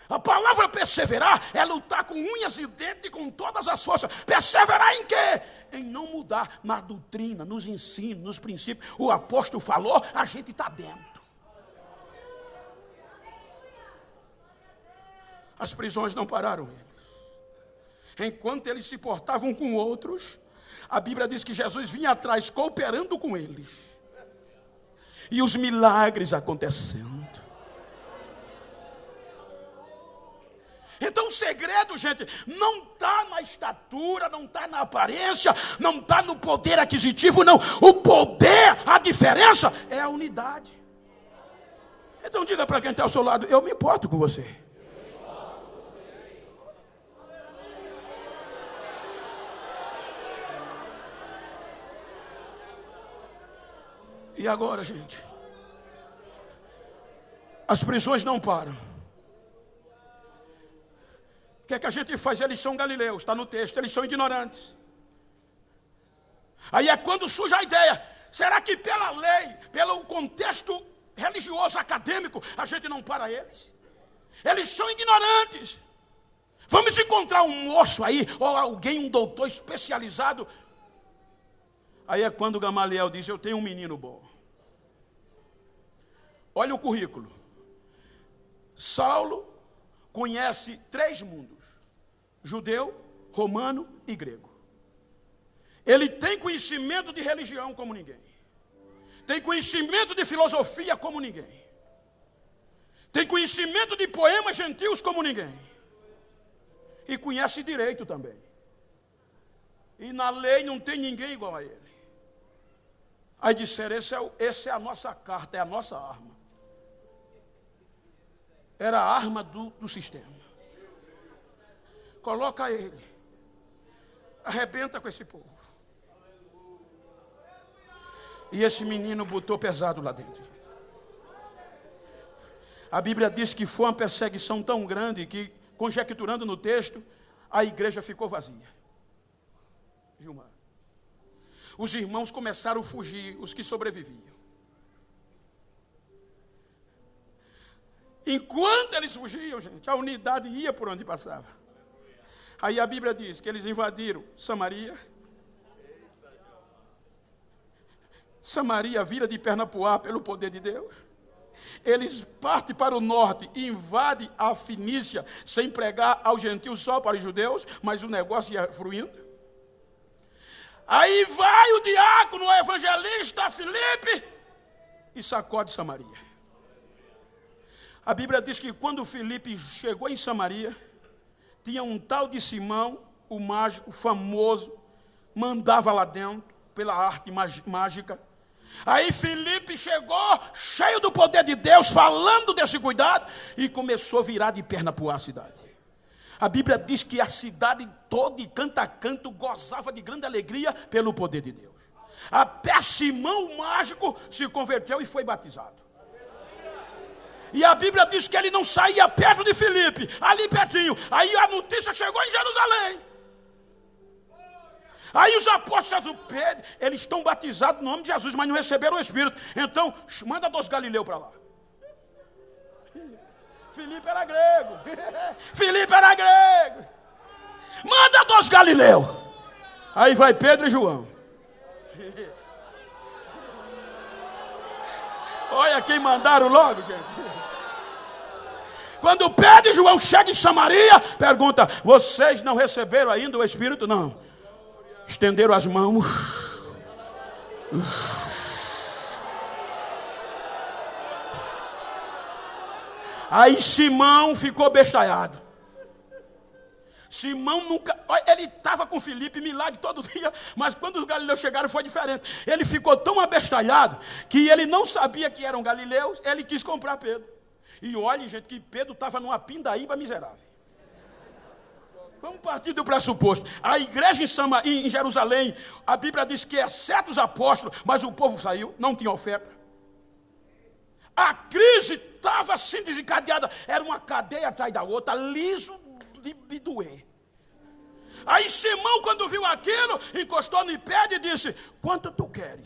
A palavra perseverar é lutar com unhas e dentes e com todas as forças. Perseverar em quê? Em não mudar na doutrina, nos ensinos, nos princípios. O apóstolo falou, a gente está dentro. As prisões não pararam eles. Enquanto eles se portavam com outros, a Bíblia diz que Jesus vinha atrás cooperando com eles. E os milagres acontecendo. Então o segredo, gente, não está na estatura, não está na aparência, não está no poder aquisitivo, não. O poder, a diferença é a unidade. Então diga para quem está ao seu lado, eu me importo com você. E agora, gente, as prisões não param. O que é que a gente faz? Eles são galileus, está no texto, eles são ignorantes. Aí é quando surge a ideia, será que pela lei, pelo contexto religioso, acadêmico, a gente não para eles? Eles são ignorantes. Vamos encontrar um moço aí, ou alguém, um doutor especializado. Aí é quando Gamaliel diz, eu tenho um menino bom. Olha o currículo. Saulo conhece 3 mundos: judeu, romano e grego. Ele tem conhecimento de religião como ninguém. Tem conhecimento de filosofia como ninguém. Tem conhecimento de poemas gentios como ninguém. E conhece direito também. E na lei não tem ninguém igual a ele. Aí disseram, essa é a nossa carta, é a nossa arma. Era a arma do sistema. Coloca ele. Arrebenta com esse povo. E esse menino botou pesado lá dentro. A Bíblia diz que foi uma perseguição tão grande que, conjecturando no texto, a igreja ficou vazia. Gilmar. Os irmãos começaram a fugir, os que sobreviviam. Enquanto eles fugiam, gente, a unidade ia por onde passava. Aí a Bíblia diz que eles invadiram Samaria. Samaria vira de perna pro ar pelo poder de Deus. Eles partem para o norte e invadem a Fenícia, sem pregar aos gentios, só para os judeus, mas o negócio ia fluindo. Aí vai o diácono, o evangelista Filipe, e sacode Samaria. A Bíblia diz que quando Filipe chegou em Samaria, tinha um tal de Simão, o mágico, famoso, mandava lá dentro, pela arte mágica. Aí Filipe chegou, cheio do poder de Deus, falando desse cuidado, e começou a virar de perna para a cidade. A Bíblia diz que a cidade toda, de canto a canto, gozava de grande alegria pelo poder de Deus. Até Simão, o mágico, se converteu e foi batizado. E a Bíblia diz que ele não saía perto de Filipe, ali pertinho. Aí a notícia chegou em Jerusalém. Aí os apóstolos, Pedro, eles estão batizados no nome de Jesus, mas não receberam o Espírito. Então, manda 2 galileus para lá. Filipe era grego. Filipe era grego. Manda 2 galileus. Aí vai Pedro e João. Olha quem mandaram logo, gente. Quando Pedro e João chegam em Samaria, pergunta, vocês não receberam ainda o Espírito? Não. Estenderam as mãos. Aí Simão ficou bestalhado. Simão nunca... Ele estava com Filipe, milagre todo dia, mas quando os galileus chegaram foi diferente. Ele ficou tão abestalhado que ele não sabia que eram galileus, ele quis comprar Pedro. E olha, gente, que Pedro estava numa pindaíba miserável. Vamos partir do pressuposto. A igreja em Jerusalém, a Bíblia diz que exceto os apóstolos, mas o povo saiu, não tinha oferta. A crise estava assim desencadeada, era uma cadeia atrás da outra, liso de doer. Aí Simão, quando viu aquilo, encostou no pé e disse: quanto tu queres?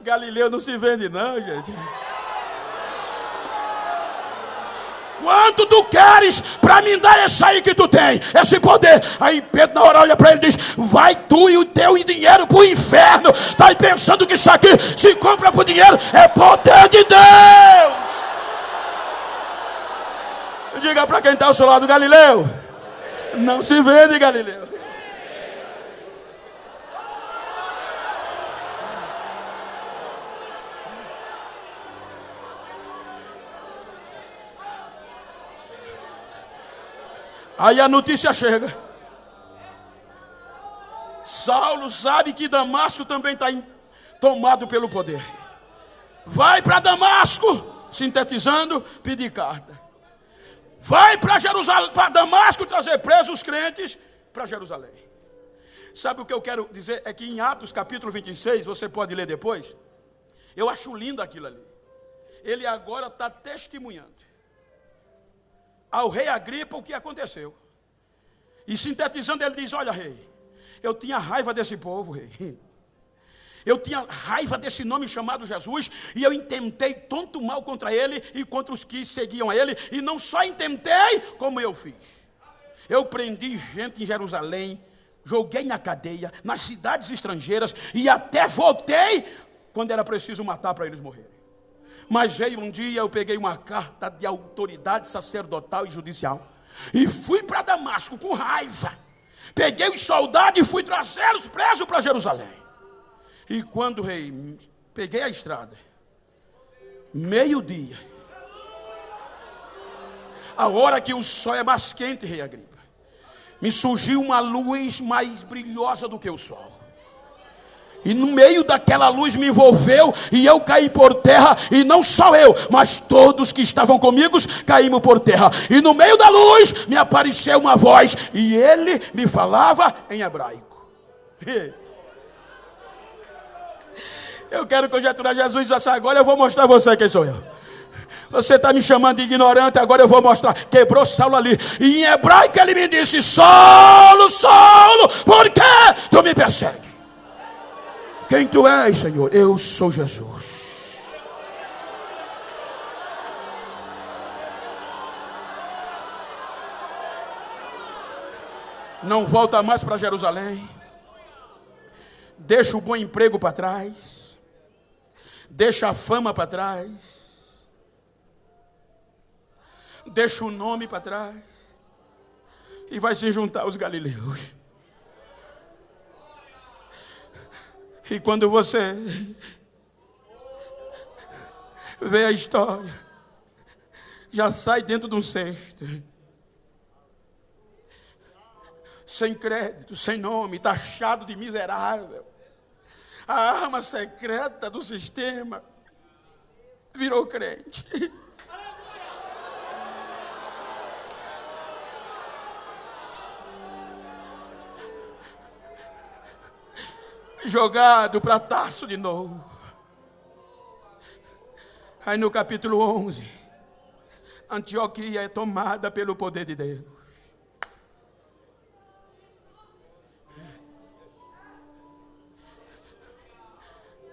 Galileu não se vende não, gente. Quanto tu queres para me dar esse aí que tu tem, esse poder? Aí Pedro na hora olha para ele e diz: vai tu e o teu dinheiro para o inferno. Está aí pensando que isso aqui se compra por dinheiro? É poder de Deus. Diga para quem está ao seu lado: Galileu não se vende, Galileu. Aí a notícia chega. Saulo sabe que Damasco também está tomado pelo poder. Vai para Damasco, sintetizando, pedir carta. Vai para Jerusalém, para Damasco, trazer presos os crentes para Jerusalém. Sabe o que eu quero dizer? É que em Atos capítulo 26, você pode ler depois. Eu acho lindo aquilo ali. Ele agora está testemunhando ao rei Agripa o que aconteceu. E sintetizando, ele diz: olha, rei, eu tinha raiva desse povo, rei. Eu tinha raiva desse nome chamado Jesus, e eu intentei tanto mal contra ele e contra os que seguiam a ele, e não só intentei, como eu fiz. Eu prendi gente em Jerusalém, joguei na cadeia, nas cidades estrangeiras, e até voltei quando era preciso matar para eles morrerem. Mas veio um dia, eu peguei uma carta de autoridade sacerdotal e judicial e fui para Damasco com raiva. Peguei os soldados e fui trazê-los presos para Jerusalém. E quando, rei, peguei a estrada, meio-dia, a hora que o sol é mais quente, rei Agripa, me surgiu uma luz mais brilhosa do que o sol. E no meio daquela luz me envolveu e eu caí por terra. E não só eu, mas todos que estavam comigo caímos por terra. E no meio da luz me apareceu uma voz e ele me falava em hebraico. Eu quero conjecturar Jesus e agora eu vou mostrar a você quem sou eu. Você está me chamando de ignorante, agora eu vou mostrar. Quebrou Saulo ali. E em hebraico ele me disse: Saulo, Saulo, por que tu me persegue? Quem tu és, Senhor? Eu sou Jesus. Não volta mais para Jerusalém. Deixa o bom emprego para trás. Deixa a fama para trás. Deixa o nome para trás. E vai se juntar aos galileus. E quando você vê a história, já sai dentro de um cesto, sem crédito, sem nome, taxado de miserável. A arma secreta do sistema virou crente. Jogado para Tarso de novo. Aí no capítulo 11, Antioquia é tomada pelo poder de Deus.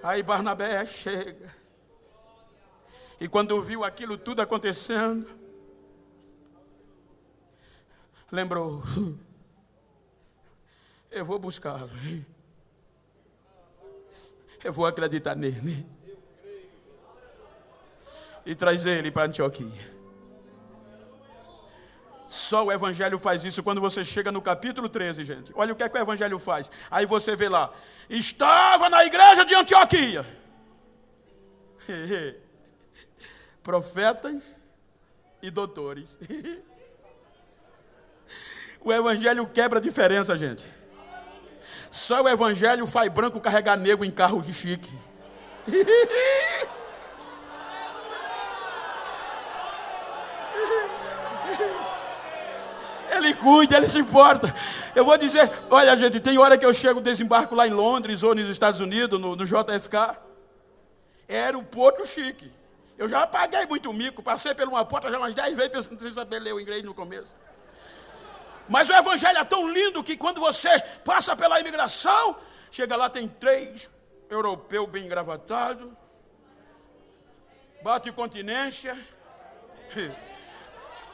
Aí Barnabé chega. E quando viu aquilo tudo acontecendo, lembrou: eu vou buscá-lo. Eu vou acreditar nele. E trazer ele para Antioquia. Só o Evangelho faz isso quando você chega no capítulo 13, gente. Olha o que é que o Evangelho faz. Aí você vê lá: estava na igreja de Antioquia profetas e doutores. O Evangelho quebra a diferença, gente. Só o Evangelho faz branco carregar negro em carro de chique. Ele cuida, ele se importa. Eu vou dizer, olha, gente, tem hora que eu chego, desembarco lá em Londres ou nos Estados Unidos, no JFK. É aeroporto chique. Eu já paguei muito mico, passei por uma porta já umas 10 vezes pensando sem saber ler o inglês no começo. Mas o evangelho é tão lindo que quando você passa pela imigração, chega lá, tem 3 europeus bem engravatados, bate continência,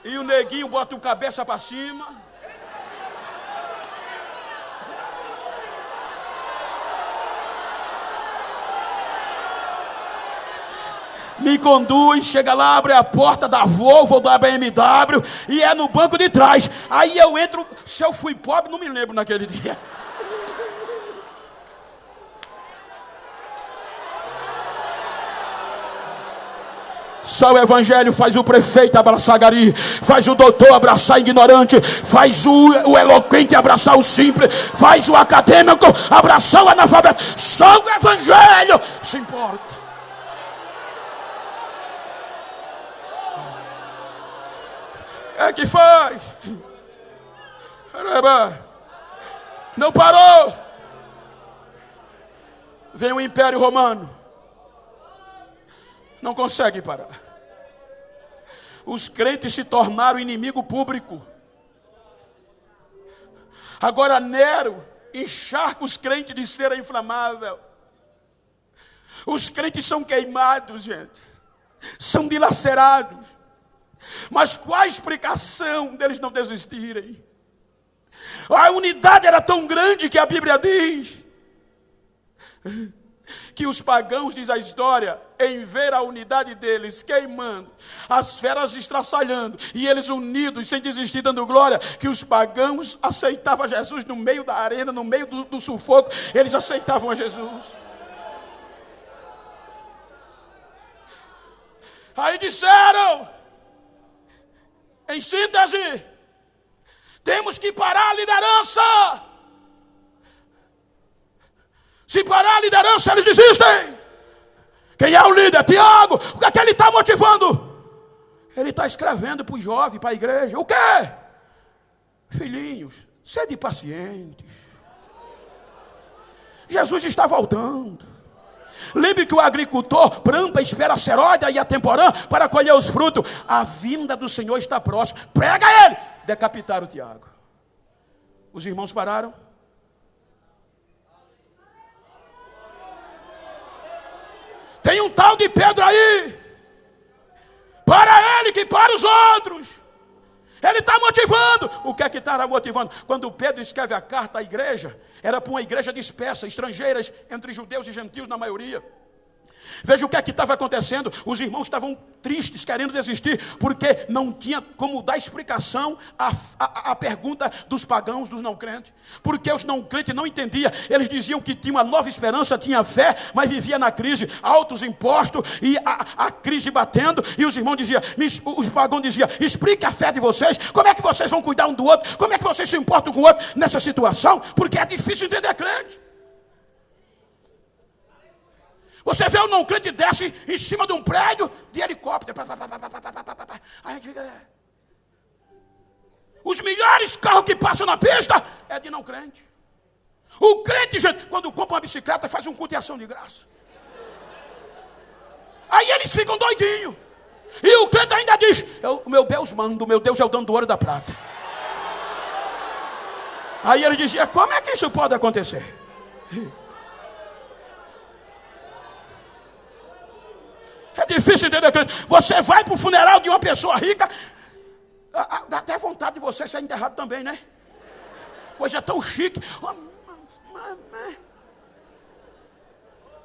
e o neguinho bota o cabeça para cima. Me conduz, chega lá, abre a porta da Volvo ou da BMW e é no banco de trás. Aí eu entro, se eu fui pobre, não me lembro naquele dia. Só o evangelho faz o prefeito abraçar gari, faz o doutor abraçar ignorante, faz o eloquente abraçar o simples, faz o acadêmico abraçar o analfabeto. Só o evangelho se importa. É que faz. Não parou. Vem o Império Romano. Não consegue parar. Os crentes se tornaram inimigo público. Agora Nero encharca os crentes de cera inflamável. Os crentes são queimados, gente. São dilacerados. Mas qual a explicação deles não desistirem? A unidade era tão grande que a Bíblia diz que os pagãos, diz a história, em ver a unidade deles queimando, as feras estraçalhando, e eles unidos, sem desistir, dando glória, que os pagãos aceitavam Jesus no meio da arena, no meio do sufoco, eles aceitavam a Jesus. Aí disseram, em síntese, temos que parar a liderança. Se parar a liderança, eles desistem. Quem é o líder? Tiago. O que é que ele está motivando? Ele está escrevendo para os jovens, para a igreja. O quê? Filhinhos, sede pacientes. Jesus está voltando. Lembre que o agricultor planta, espera a seródia e a temporã para colher os frutos. A vinda do Senhor está próxima. Prega ele. Decapitaram o Tiago. Os irmãos pararam. Tem um tal de Pedro aí. Para ele que para os outros. Ele está motivando. O que é que estava motivando? Quando Pedro escreve a carta à igreja, era para uma igreja dispersa, estrangeiras, entre judeus e gentios na maioria. Veja o que é que estava acontecendo. Os irmãos estavam tristes, querendo desistir, porque não tinha como dar explicação à pergunta dos pagãos, dos não crentes. Porque os não crentes não entendiam. Eles diziam que tinha uma nova esperança, tinha fé, mas vivia na crise, altos impostos e a crise batendo. E os irmãos diziam, os pagãos diziam, explique a fé de vocês, como é que vocês vão cuidar um do outro, como é que vocês se importam com o outro nessa situação, porque é difícil entender crente. Você vê o não crente desce em cima de um prédio de helicóptero. Aí a gente fica... Os melhores carros que passam na pista é de não crente. O crente, gente, quando compra uma bicicleta, faz um culto de ação de graça. Aí eles ficam doidinhos. E o crente ainda diz, o meu Deus manda, o meu Deus é o dono do ouro e da prata. Aí ele dizia, como é que isso pode acontecer? É difícil entender. Você vai para o funeral de uma pessoa rica, dá até vontade de você ser enterrado também, né? Coisa tão chique.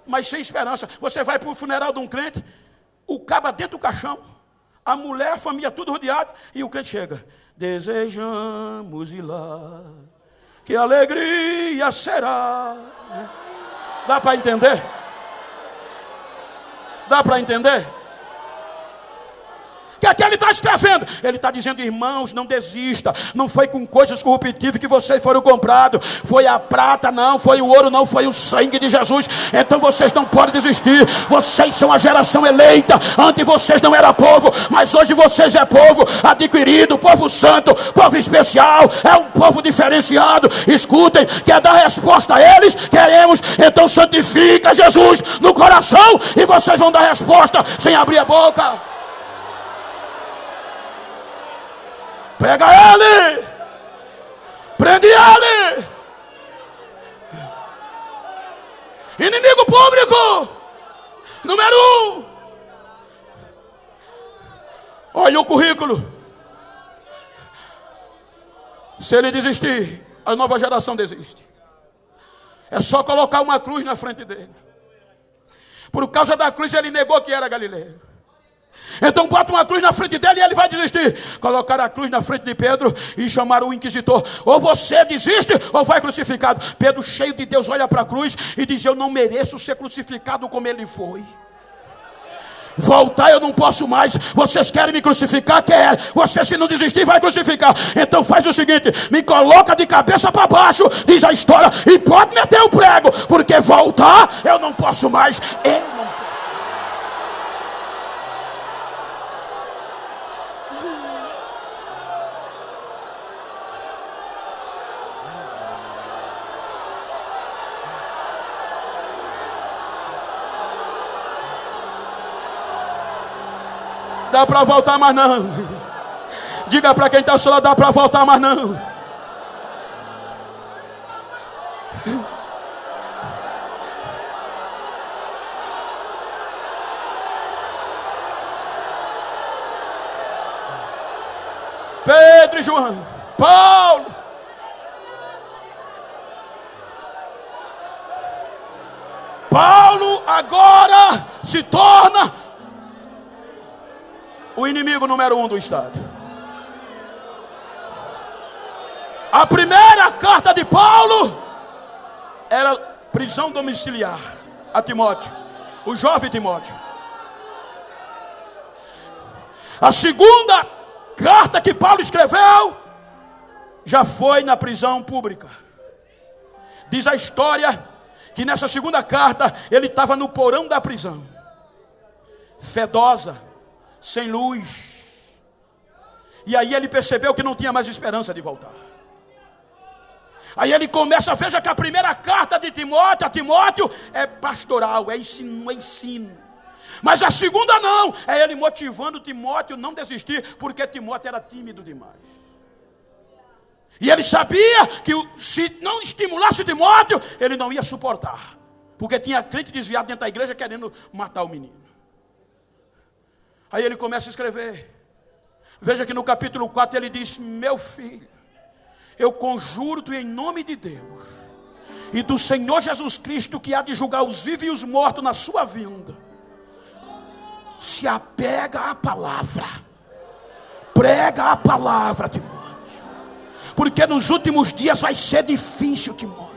Mas sem esperança. Você vai para o funeral de um crente, o caba dentro do caixão, a mulher, a família, tudo rodeado, e o crente chega. Desejamos ir lá, que alegria será. Dá para entender? Dá para entender? que é que ele está escrevendo? Ele está dizendo: irmãos, não desista. Não foi com coisas corruptíveis que vocês foram comprados. Foi a prata, não. Foi o ouro, não. Foi o sangue de Jesus. Então vocês não podem desistir. Vocês são a geração eleita. Antes vocês não eram povo, mas hoje vocês é povo adquirido, povo santo, povo especial. É um povo diferenciado. Escutem, quer dar resposta a eles? Queremos. Então santifica Jesus no coração e vocês vão dar resposta sem abrir a boca. Pega ele, prende ele. Inimigo público número 1. Olha o currículo. Se ele desistir, a nova geração desiste. É só colocar uma cruz na frente dele. Por causa da cruz ele negou que era Galileu. Então bota uma cruz na frente dele e ele vai desistir. Colocaram a cruz na frente de Pedro e chamaram o inquisitor. Ou você desiste ou vai crucificado. Pedro, cheio de Deus, olha para a cruz e diz: eu não mereço ser crucificado como ele foi. Voltar eu não posso mais. Vocês querem me crucificar? Quer. Você, se não desistir, vai crucificar. Então faz o seguinte: me coloca de cabeça para baixo, diz a história, e pode meter o prego, porque voltar eu não posso mais. Eu não posso. Dá para voltar, mas não. Diga para quem está ao seu lado: dá para voltar, mas não. Pedro e João, Paulo, Paulo agora se torna o inimigo número 1 do Estado. A primeira carta de Paulo era prisão domiciliar a Timóteo, o jovem Timóteo. A segunda carta que Paulo escreveu já foi na prisão pública. Diz a história que nessa segunda carta ele estava no porão da prisão, fedosa, sem luz. E aí ele percebeu que não tinha mais esperança de voltar. Aí ele começa, veja que a primeira carta de Timóteo a Timóteo é pastoral, é ensino. Mas a segunda não, é ele motivando Timóteo não desistir, porque Timóteo era tímido demais. E ele sabia que se não estimulasse Timóteo, ele não ia suportar, porque tinha crente desviado dentro da igreja querendo matar o menino. Aí ele começa a escrever. Veja que no capítulo 4 ele diz: meu filho, eu conjuro-te em nome de Deus e do Senhor Jesus Cristo, que há de julgar os vivos e os mortos na sua vinda, se apega à palavra, prega a palavra, Timóteo, porque nos últimos dias vai ser difícil, Timóteo.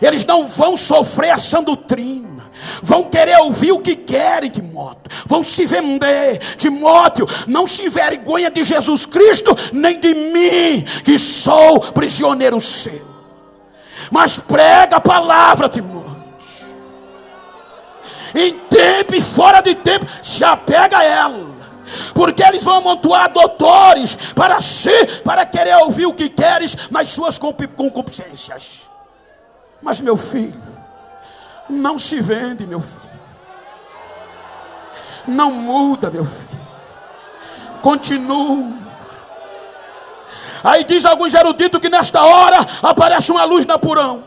Eles não vão sofrer essa doutrina, vão querer ouvir o que querem, Timóteo. Vão se vender, Timóteo. Não se envergonha de Jesus Cristo, nem de mim, que sou prisioneiro seu. Mas prega a palavra, Timóteo. Em tempo e fora de tempo, se apega a ela. Porque eles vão amontoar doutores para querer ouvir o que queres nas suas concupiscências. Mas meu filho, não se vende, meu filho. Não muda, meu filho. Continua. Aí diz alguns eruditos que nesta hora aparece uma luz na porão.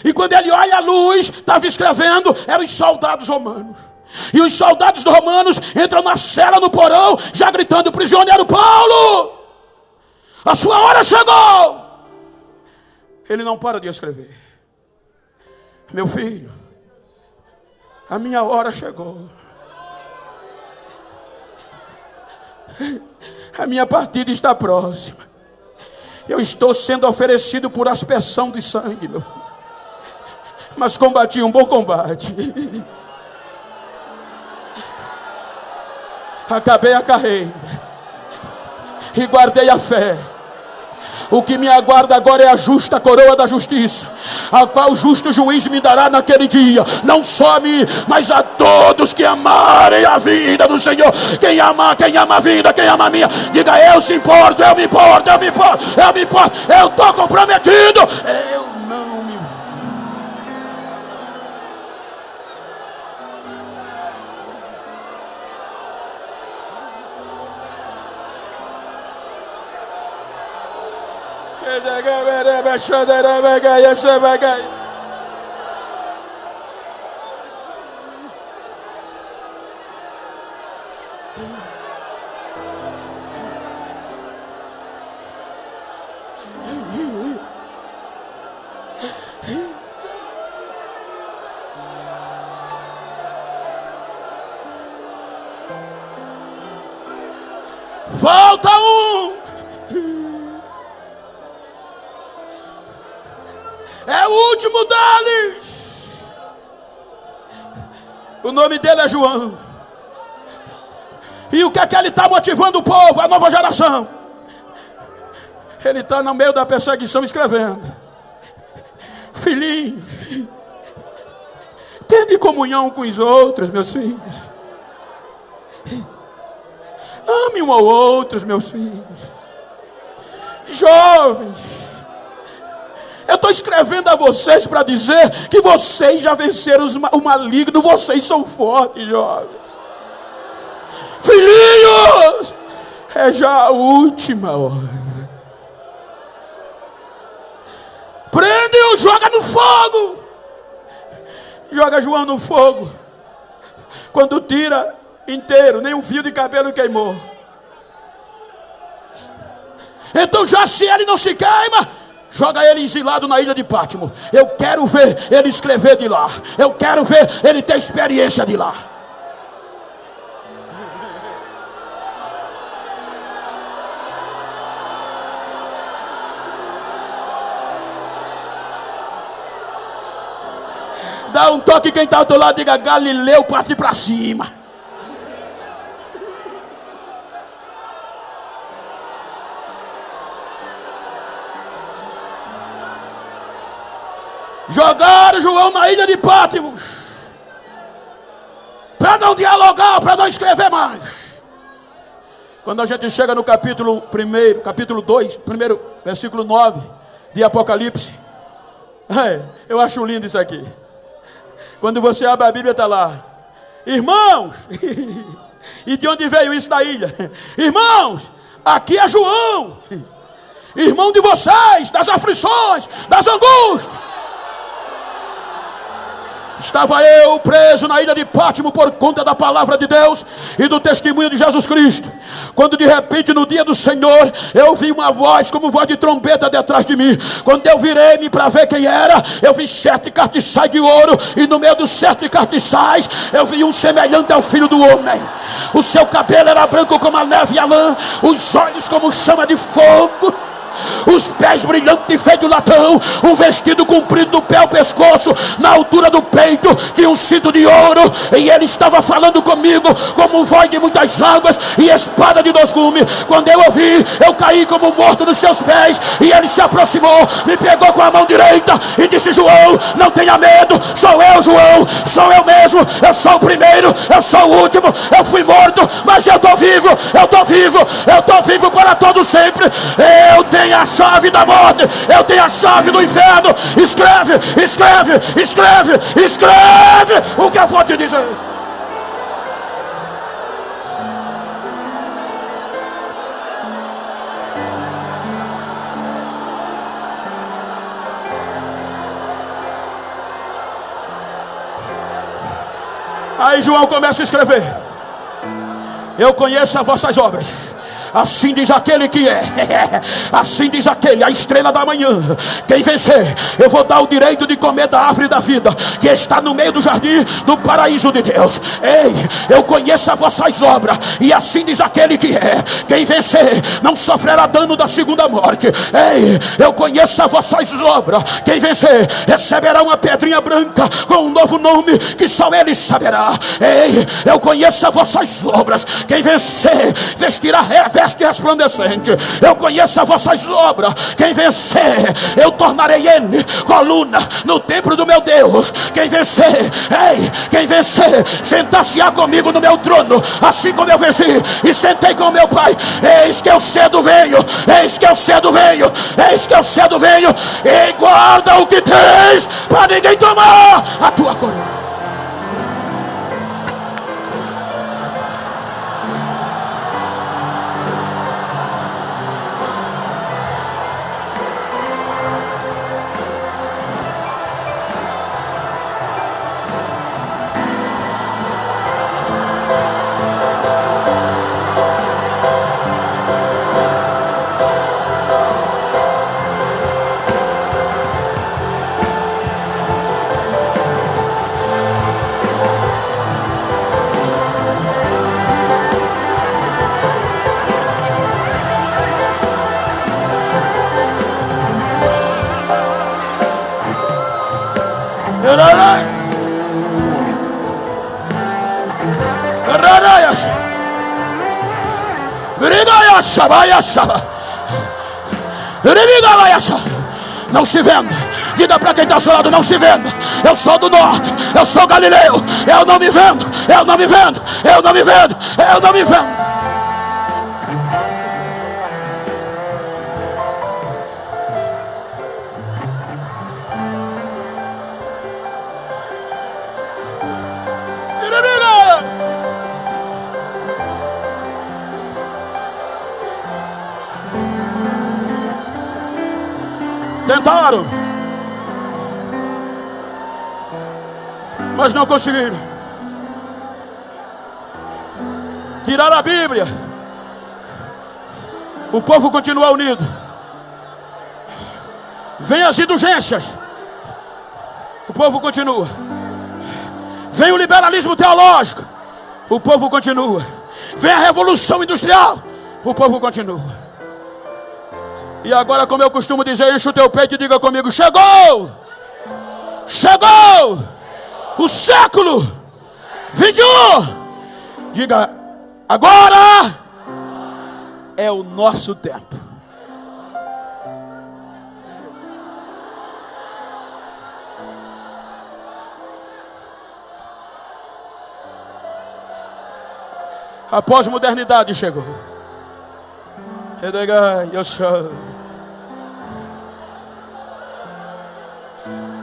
E quando ele olha a luz, estava escrevendo, eram os soldados romanos. E os soldados romanos entram na cela no porão, já gritando: prisioneiro Paulo, a sua hora chegou. Ele não para de escrever: meu filho, a minha hora chegou. A minha partida está próxima. Eu estou sendo oferecido por aspersão de sangue, meu filho. Mas combati um bom combate. acabei a carreira e guardei a fé. O que me aguarda agora é a justa coroa da justiça, a qual o justo juiz me dará naquele dia, não só a mim, mas a todos que amarem a vida do Senhor. Quem ama a vida, quem ama a minha, diga: eu se importo, eu me importo, eu me importo, eu me importo, eu estou comprometido, eu não me... Falta um. É o último deles. O nome dele é João. E o que é que ele está motivando o povo, a nova geração? Ele está no meio da perseguição escrevendo: filhinhos, tende comunhão com os outros, meus filhos. Ame um ao outro, meus filhos. Jovens, eu estou escrevendo a vocês para dizer que vocês já venceram o maligno. Vocês são fortes, jovens. Filhinhos, é já a última hora. Prende-o, joga no fogo. Joga João no fogo. Quando tira inteiro, nem um fio de cabelo queimou. Então, já se ele não se queima, joga ele exilado na ilha de Pátimo. Eu quero ver ele escrever de lá. Eu quero ver ele ter experiência de lá. Dá um toque quem está ao teu lado, diga: Galileu, parte para cima. Jogaram João na ilha de Pátmos para não dialogar, para não escrever mais. Quando a gente chega no capítulo 2, primeiro versículo 9 de Apocalipse, eu acho lindo isso aqui. Quando você abre a Bíblia, está lá: irmãos, e de onde veio isso da ilha? Irmãos, aqui é João, irmão de vocês, das aflições, das angústias. Estava eu preso na ilha de Pátimo por conta da palavra de Deus e do testemunho de Jesus Cristo, quando de repente no dia do Senhor eu ouvi uma voz como voz de trombeta detrás de mim. Quando eu virei-me para ver quem era, eu vi 7 castiçais de ouro, e no meio dos 7 castiçais eu vi um semelhante ao Filho do Homem. O seu cabelo era branco como a neve e a lã, os olhos como chama de fogo, os pés brilhantes feito latão, um vestido comprido do pé ao pescoço, na altura do peito tinha um cinto de ouro, e ele estava falando comigo como voz de muitas águas e espada de 2 gumes. Quando eu ouvi, eu caí como morto nos seus pés, e ele se aproximou, me pegou com a mão direita e disse: João, não tenha medo, sou eu, João, sou eu mesmo, eu sou o primeiro, eu sou o último, eu fui morto, mas eu estou vivo, eu estou vivo, eu estou vivo para todo sempre. Eu tenho a chave da morte, eu tenho a chave do inferno. Escreve, escreve, escreve, escreve o que eu vou te dizer. Aí João começa a escrever: eu conheço as vossas obras, Assim diz aquele que é, assim diz aquele, a estrela da manhã. Quem vencer, eu vou dar o direito de comer da árvore da vida, que está no meio do jardim do paraíso de Deus. Ei, eu conheço as vossas obras, e assim diz aquele que é. Quem vencer não sofrerá dano da segunda morte. Ei, eu conheço as vossas obras. Quem vencer receberá uma pedrinha branca com um novo nome que só ele saberá. Ei, eu conheço as vossas obras. Quem vencer vestirá veste resplandecente. Eu conheço as vossas obras. Quem vencer, eu tornarei ele coluna no templo do meu Deus. Quem vencer, ei, quem vencer, sentar-se-á comigo no meu trono, assim como eu venci e sentei com meu Pai. Eis que eu cedo venho, eis que eu cedo venho, eis que eu cedo venho, e guarda o que tens, para ninguém tomar a tua coroa. Não se venda. Diga para quem está ao seu lado: não se venda. Eu sou do norte, eu sou galileu. Eu não me vendo, eu não me vendo, eu não me vendo, eu não me vendo. Tentaram, mas não conseguiram. Tiraram a Bíblia. O povo continua unido. Vem as indulgências. O povo continua. Vem o liberalismo teológico. O povo continua. Vem a revolução industrial. O povo continua. E agora, como eu costumo dizer, enche o teu peito e diga comigo: chegou! Chegou! O século 21! Diga: agora é o nosso tempo. A pós-modernidade chegou.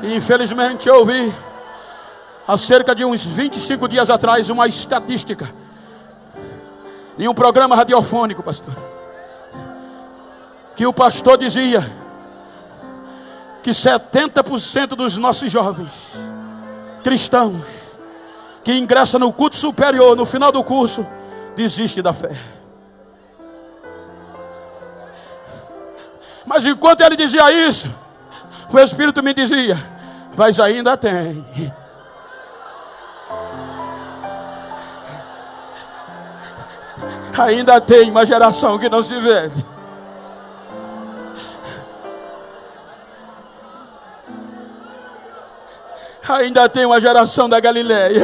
E infelizmente eu ouvi há cerca de uns 25 dias atrás uma estatística em um programa radiofônico, pastor, que o pastor dizia que 70% dos nossos jovens cristãos que ingressam no culto superior, no final do curso, desiste da fé. Mas enquanto ele dizia isso, o Espírito me dizia: mas ainda tem. Ainda tem uma geração que não se vende. Ainda tem uma geração da Galileia.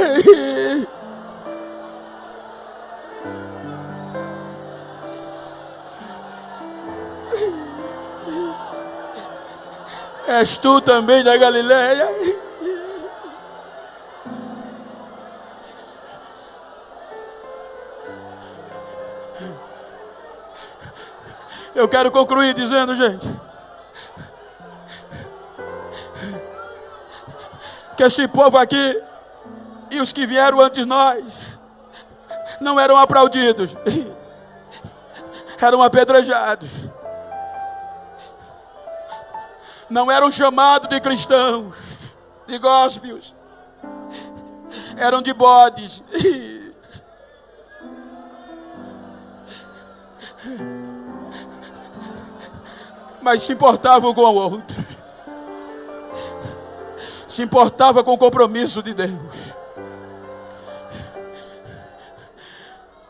És tu também da Galileia? Eu quero concluir dizendo, gente, que esse povo aqui e os que vieram antes de nós não eram aplaudidos, eram apedrejados. Não eram chamados de cristãos, de góspios, eram de bodes. mas se importavam com o outro. Se importava com o compromisso de Deus.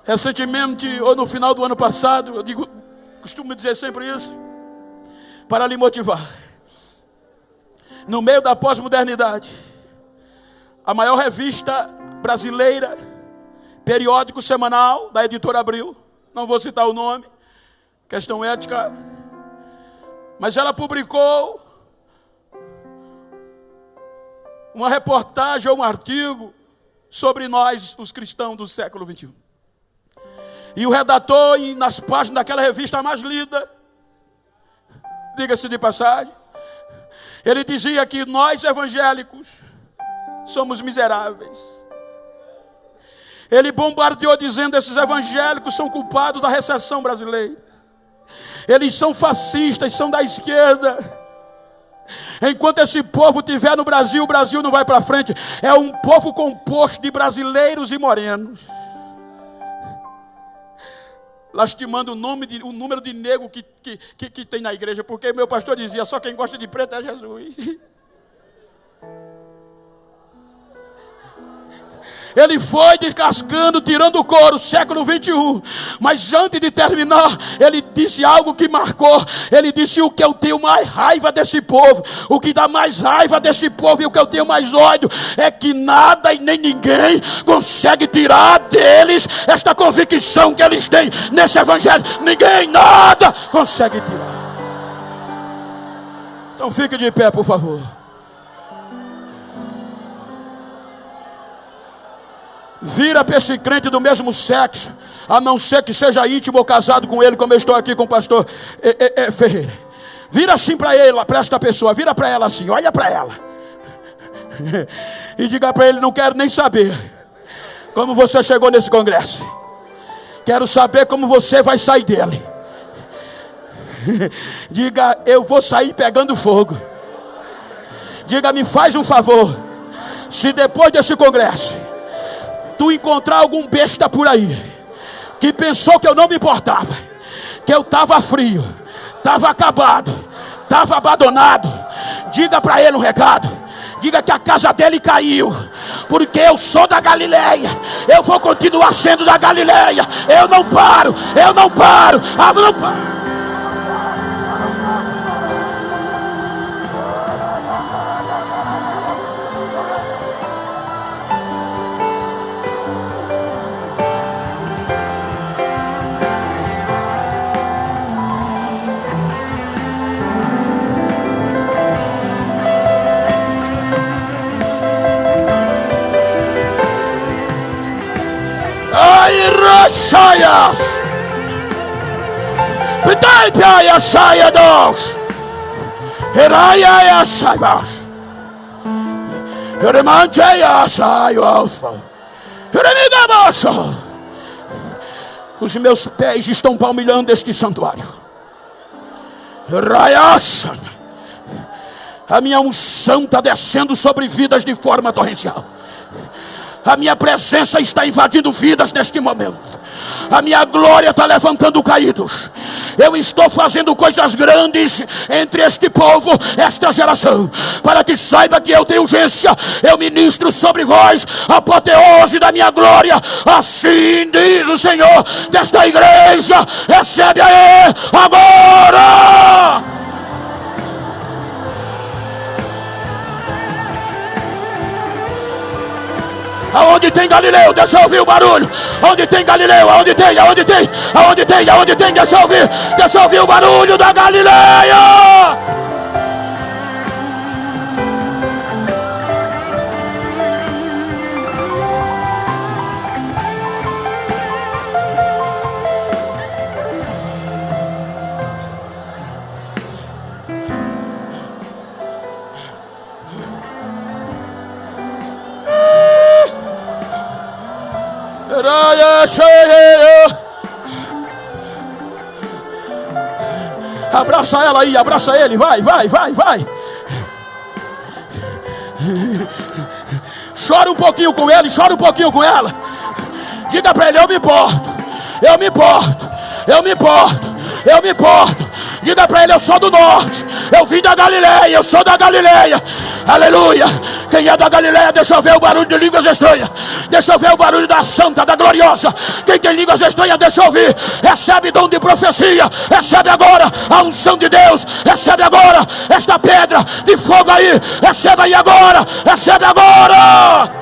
Recentemente, ou no final do ano passado, costumo dizer sempre isso, para lhe motivar. No meio da pós-modernidade, a maior revista brasileira, periódico semanal, da editora Abril, não vou citar o nome, questão ética, mas ela publicou uma reportagem ou um artigo sobre nós, os cristãos do século XXI. E o redator, nas páginas daquela revista mais lida, diga-se de passagem, ele dizia que nós evangélicos somos miseráveis. Ele bombardeou dizendo que esses evangélicos são culpados da recessão brasileira. Eles são fascistas, são da esquerda. Enquanto esse povo estiver no Brasil, o Brasil não vai para frente. É um povo composto de brasileiros e morenos. Lastimando o número de negro que tem na igreja. Porque meu pastor dizia, só quem gosta de preto é Jesus. Ele foi descascando, tirando o couro, século 21. Mas antes de terminar, ele disse algo que marcou. Ele disse: o que eu tenho mais raiva desse povo, o que dá mais raiva desse povo e o que eu tenho mais ódio, é que nada e nem ninguém consegue tirar deles esta convicção que eles têm nesse evangelho. Ninguém, nada consegue tirar. Então fique de pé, por favor. Vira para esse crente do mesmo sexo, a não ser que seja íntimo ou casado com ele, como eu estou aqui com o pastor Ferreira. Vira assim para ele, para esta pessoa, vira para ela assim, olha para ela. E diga para ele: não quero nem saber como você chegou nesse congresso. Quero saber como você vai sair dele. Diga: eu vou sair pegando fogo. Diga: me faz um favor, se depois desse congresso tu encontrar algum besta por aí que pensou que eu não me importava, que eu estava frio, estava acabado, estava abandonado, diga para ele um recado. Diga que a casa dele caiu, porque eu sou da Galileia, eu vou continuar sendo da Galileia. Eu não paro, eu não paro, eu não paro. Saias, Pitaipia Sayados, Heraya Saibas, Heremanteia Sayos, Herenigamoso. Os meus pés estão palmilhando este santuário. Herayasa, a minha unção está descendo sobre vidas de forma torrencial. A minha presença está invadindo vidas neste momento. A minha glória está levantando caídos. Eu estou fazendo coisas grandes entre este povo, esta geração, para que saiba que eu tenho urgência. Eu ministro sobre vós a apoteose da minha glória. Assim diz o Senhor desta igreja. Recebe aí agora. Aonde tem Galileu, deixa eu ouvir o barulho. Onde tem Galileu, aonde tem, deixa eu ouvir o barulho da Galileia. Abraça ela aí, abraça ele, vai. Chora um pouquinho com ele, chora um pouquinho com ela. Diga para ele: eu me importo. Diga para ele: eu sou do norte, eu vim da Galileia, eu sou da Galileia. Aleluia. Quem é da Galileia, deixa eu ver o barulho de línguas estranhas. Deixa eu ver o barulho da santa, da gloriosa. Quem tem línguas estranhas, deixa eu ouvir. Recebe dom de profecia, recebe agora a unção de Deus. Recebe agora esta pedra de fogo aí. Receba aí agora, recebe agora.